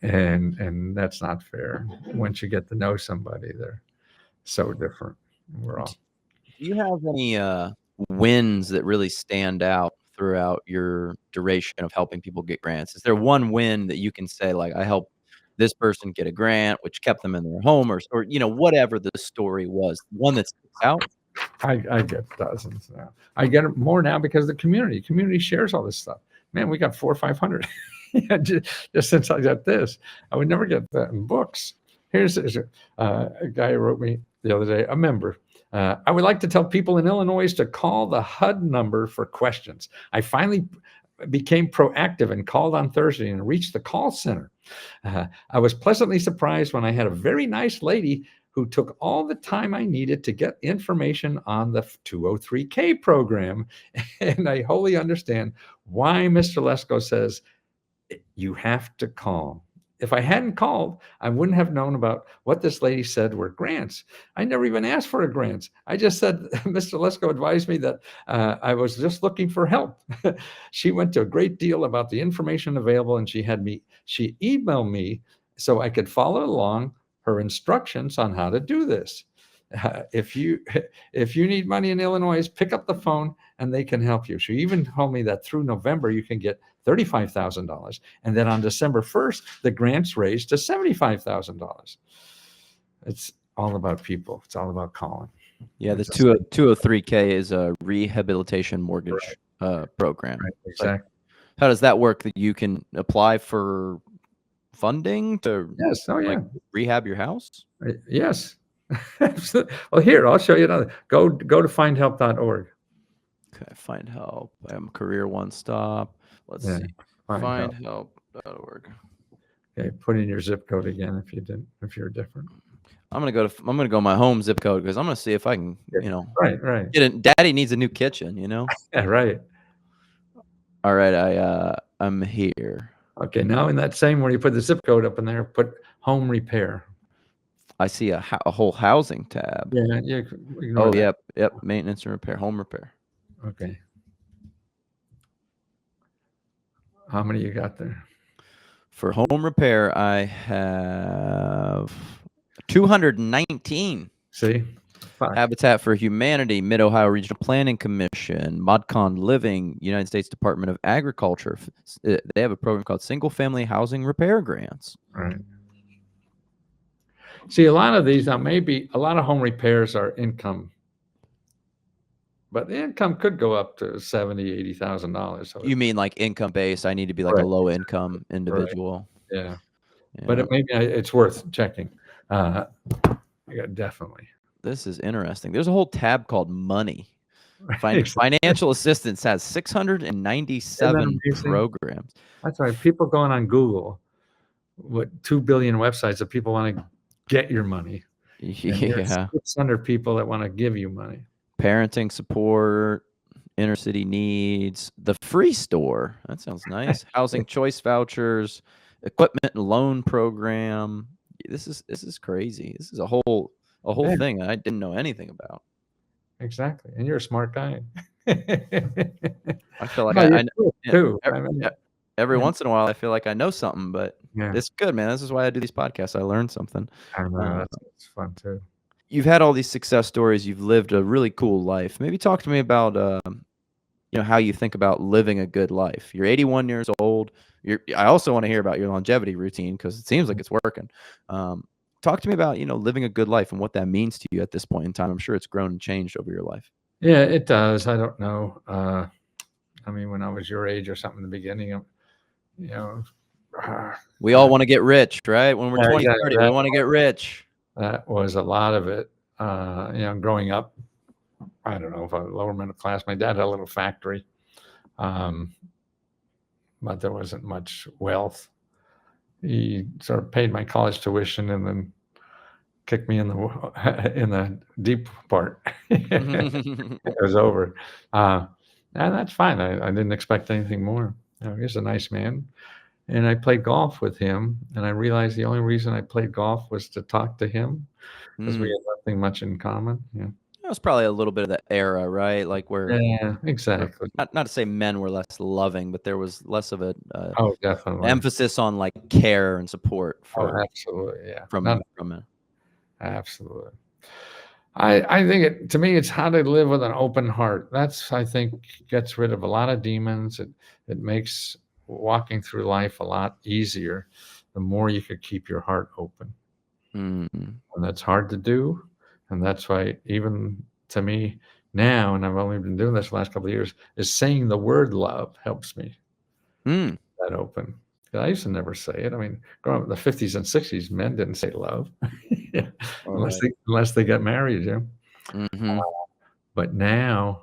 And that's not fair. Once you get to know somebody, they're so different. We're all. Do you have any wins that really stand out throughout your duration of helping people get grants? Is there one win that you can say, like, I helped this person get a grant, which kept them in their home, or whatever the story was, one that sticks out? I get dozens now. I get more now because the community shares all this stuff. Man, we got 400 or 500 just since I got this. I would never get that in books. Here's a guy who wrote me the other day, a member. I would like to tell people in Illinois to call the HUD number for questions. I finally became proactive and called on Thursday and reached the call center. I was pleasantly surprised when I had a very nice lady who took all the time I needed to get information on the 203K program. And I wholly understand why Mr. Lesko says you have to call. If I hadn't called, I wouldn't have known about what this lady said were grants. I never even asked for a grant. I just said, Mr. Lesko advised me that I was just looking for help. She went to a great deal about the information available, and she emailed me so I could follow along her instructions on how to do this. If you need money in Illinois, pick up the phone and they can help you. She even told me that through November you can get $35,000, and then on December 1st the grant's raised to $75,000. It's all about people. It's all about calling. Yeah, the 203K is a rehabilitation mortgage program. Right, exactly. How does that work? That you can apply for funding to rehab your house? Yes. Well, here, I'll show you another. Go to findhelp.org. Okay, find help. Career One Stop. Let's see. Findhelp.org. Okay, put in your zip code again if you're different. I'm gonna go my home zip code because I'm gonna see if I can, right. Daddy needs a new kitchen, Yeah, right. All right, I'm here. Okay, now in that same where you put the zip code up in there, put home repair. I see a whole housing tab. Yeah. Oh, yep. Maintenance and repair, home repair. Okay. How many you got there? For home repair, I have 219. See? Habitat for Humanity, Mid-Ohio Regional Planning Commission, ModCon Living, United States Department of Agriculture. They have a program called Single Family Housing Repair Grants. Right. See, a lot of these now, maybe a lot of home repairs are income, but the income could go up to $70,000, $80,000. So you mean like income based? I need to be like a low income individual. Right. Yeah. But maybe it's worth checking. Definitely. This is interesting. There's a whole tab called money. Financial assistance has 697 programs. That's right. People going on Google, 2 billion websites of people want to get your money. Yeah. 600 people that want to give you money. Parenting support, inner city needs, the free store. That sounds nice. Housing choice vouchers, equipment and loan program. This is crazy. This is a whole thing I didn't know anything about. Exactly. And you're a smart guy. I feel like I know too. Every once in a while I feel like I know something, but it's good, man. This is why I do these podcasts. I learn something. I know. That's fun too. You've had all these success stories. You've lived a really cool life. Maybe talk to me about how you think about living a good life. You're 81 years old. I also want to hear about your longevity routine because it seems like it's working. Talk to me about, living a good life and what that means to you at this point in time. I'm sure it's grown and changed over your life. Yeah, it does. I don't know. I mean, when I was your age or something in the beginning, we all want to get rich, right? When we're 20, 30, we want to get rich. That was a lot of it. Growing up, I don't know if I was lower middle class. My dad had a little factory, but there wasn't much wealth. He sort of paid my college tuition and then kicked me in the deep part. It was over, and that's fine. I didn't expect anything more. He's a nice man. And I played golf with him, and I realized the only reason I played golf was to talk to him because we had nothing much in common. Yeah, that was probably a little bit of the era, right? Like where, exactly. Not to say men were less loving, but there was less of a definitely emphasis on like care and support. Absolutely, yeah. From it. Absolutely. I think to me, it's how to live with an open heart. That's, I think, gets rid of a lot of demons. It makes walking through life a lot easier the more you could keep your heart open. And that's hard to do, and that's why even to me now, and I've only been doing this the last couple of years, is saying the word love helps me that open. I used to never say it. I mean, growing up in the 50s and 60s, men didn't say love unless they got married. Mm-hmm. But now,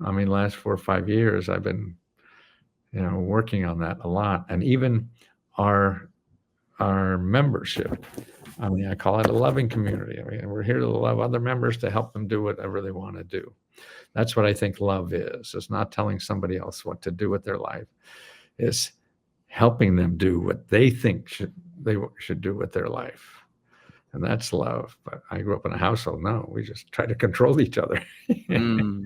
I mean, last 4 or 5 years, I've been, working on that a lot. And even our membership, I mean, I call it a loving community. I mean, we're here to love other members, to help them do whatever they want to do. That's what I think love is. It's not telling somebody else what to do with their life. It's helping them do what they think they should do with their life. And that's love. But I grew up in a household. No, we just try to control each other. Mm.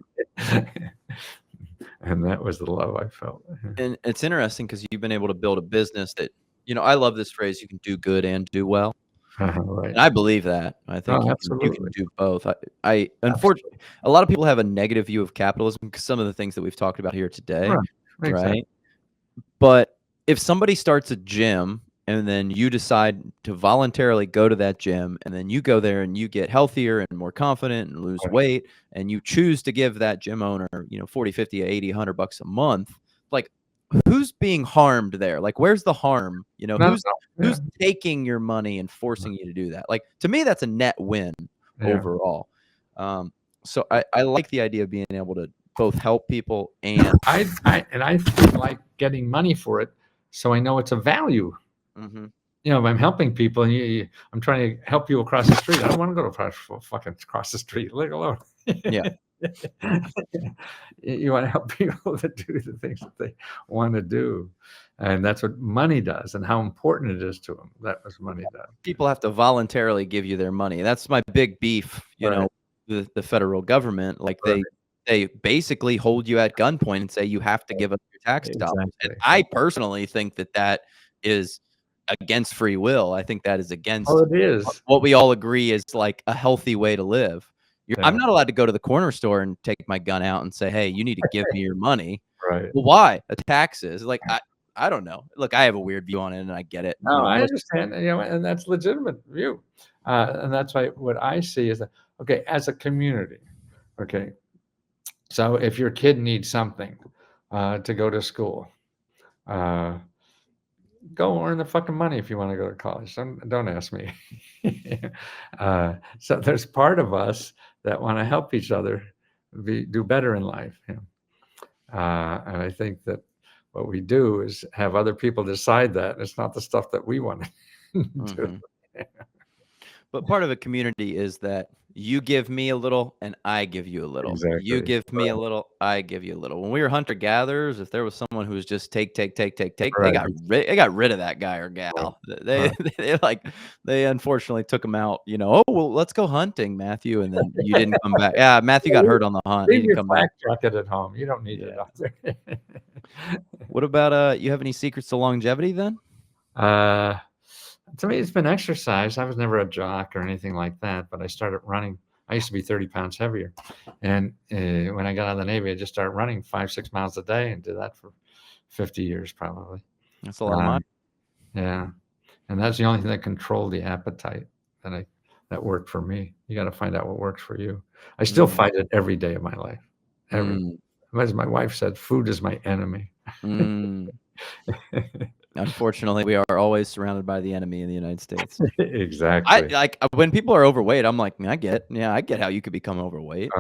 And that was the love I felt. And it's interesting because you've been able to build a business that, I love this phrase, you can do good and do well. Right. And I believe that. I think you can do both. I unfortunately, a lot of people have a negative view of capitalism because some of the things that we've talked about here today, Right. right? Exactly. But if somebody starts a gym and then you decide to voluntarily go to that gym, and then you go there and you get healthier and more confident and lose weight, and you choose to give that gym owner, 40, 50, 80, $100 a month, like, who's being harmed there? Like, where's the harm? Who's taking your money and forcing you to do that? Like, to me, that's a net win overall. So I like the idea of being able to both help people and I like getting money for it, so I know it's a value. Mm-hmm. If I'm helping people and I'm trying to help you across the street, I don't want to go to fucking across the street. Leave alone. Yeah. You want to help people to do the things that they want to do. And that's what money does, and how important it is to them. That was money does. People have to voluntarily give you their money. That's my big beef, with the federal government. Like, they basically hold you at gunpoint and say you have to give us your tax dollars. And I personally think that is against free will. I think that is against what we all agree is like a healthy way to live. I'm not allowed to go to the corner store and take my gun out and say, hey, you need to give me your money. Right. Well, why? The taxes. Like, I don't know. Look, I have a weird view on it, and I get it. No, I understand, and that's legitimate view. And that's why what I see is that, okay, as a community, okay, so if your kid needs something to go to school, go earn the fucking money if you want to go to college. Don't ask me. So there's part of us that want to help each other do better in life. And I think that what we do is have other people decide that. It's not the stuff that we want to do. But part of a community is that you give me a little and I give you a little. Exactly. You give me a little, I give you a little. When we were hunter-gatherers, if there was someone who was just take, they got rid of that guy or gal. They unfortunately took him out, oh, well, let's go hunting, Matthew, and then you didn't come back. Yeah, Matthew got hurt on the hunt. Leave your flak jacket at home. You don't need it out there. What about you have any secrets to longevity then? To me, it's been exercise. I was never a jock or anything like that, but I started running. I used to be 30 pounds heavier. And when I got out of the Navy, I just started running 5-6 miles a day and did that for 50 years probably. That's a lot of money. Yeah. And that's the only thing that controlled the appetite that worked for me. You got to find out what works for you. I still fight it every day of my life. As my wife said, food is my enemy. Unfortunately, we are always surrounded by the enemy in the United States. Exactly. Like when people are overweight, I'm like, I get how you could become overweight.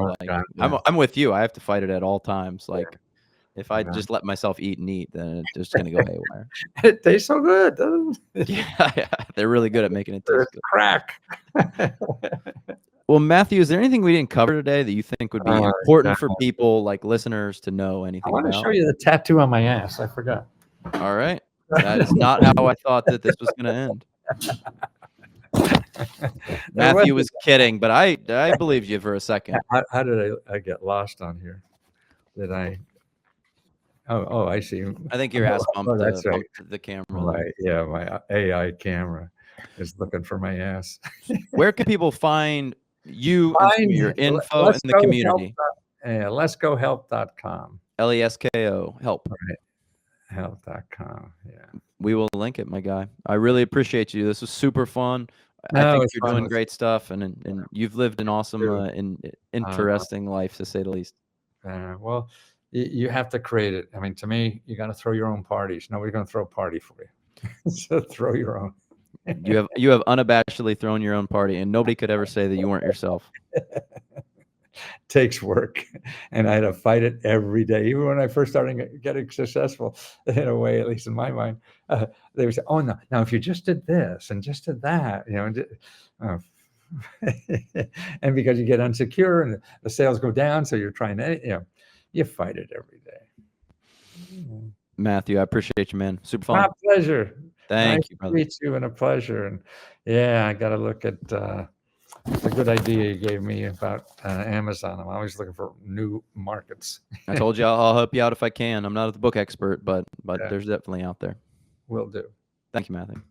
I'm with you. I have to fight it at all times. Like, if I just let myself eat and eat, then it's just gonna go haywire. It tastes so good, doesn't it? Yeah, they're really good at making it taste good. Crack. Well, Matthew, is there anything we didn't cover today that you think would be important for people, like listeners, to know anything about? I want to show you the tattoo on my ass. I forgot. All right. That is not how I thought that this was going to end. Matthew was kidding, but I believed you for a second. How did I get lost on here? Did I? Oh, I see. I think your ass bumped the camera. Right. Yeah, my AI camera is looking for my ass. Where can people find you and your info in the community? Leskohelp.com. Lesko help. Right. Health.com. Yeah. We will link it, my guy. I really appreciate you. This was super fun. I think you're doing great stuff, and you've lived an awesome, interesting life, to say the least. Well, you have to create it. I mean, to me, you got to throw your own parties. Nobody's going to throw a party for you. So throw your own. You have unabashedly thrown your own party, and nobody could ever say that you weren't yourself. takes work, and I had to fight it every day. Even when I first started getting successful, in a way, at least in my mind, they would say, "Oh no, now if you just did this and just did that, oh. And because you get insecure and the sales go down, so you're trying to, you fight it every day." Matthew, I appreciate you, man. Super fun. My pleasure. Thank Nice you, to brother. meet you, and a pleasure. And yeah, I got to look at it's a good idea you gave me about Amazon. I'm always looking for new markets. I told you I'll help you out if I can. I'm not the book expert, but Yeah. there's definitely out there. Will do. Thank you, Matthew.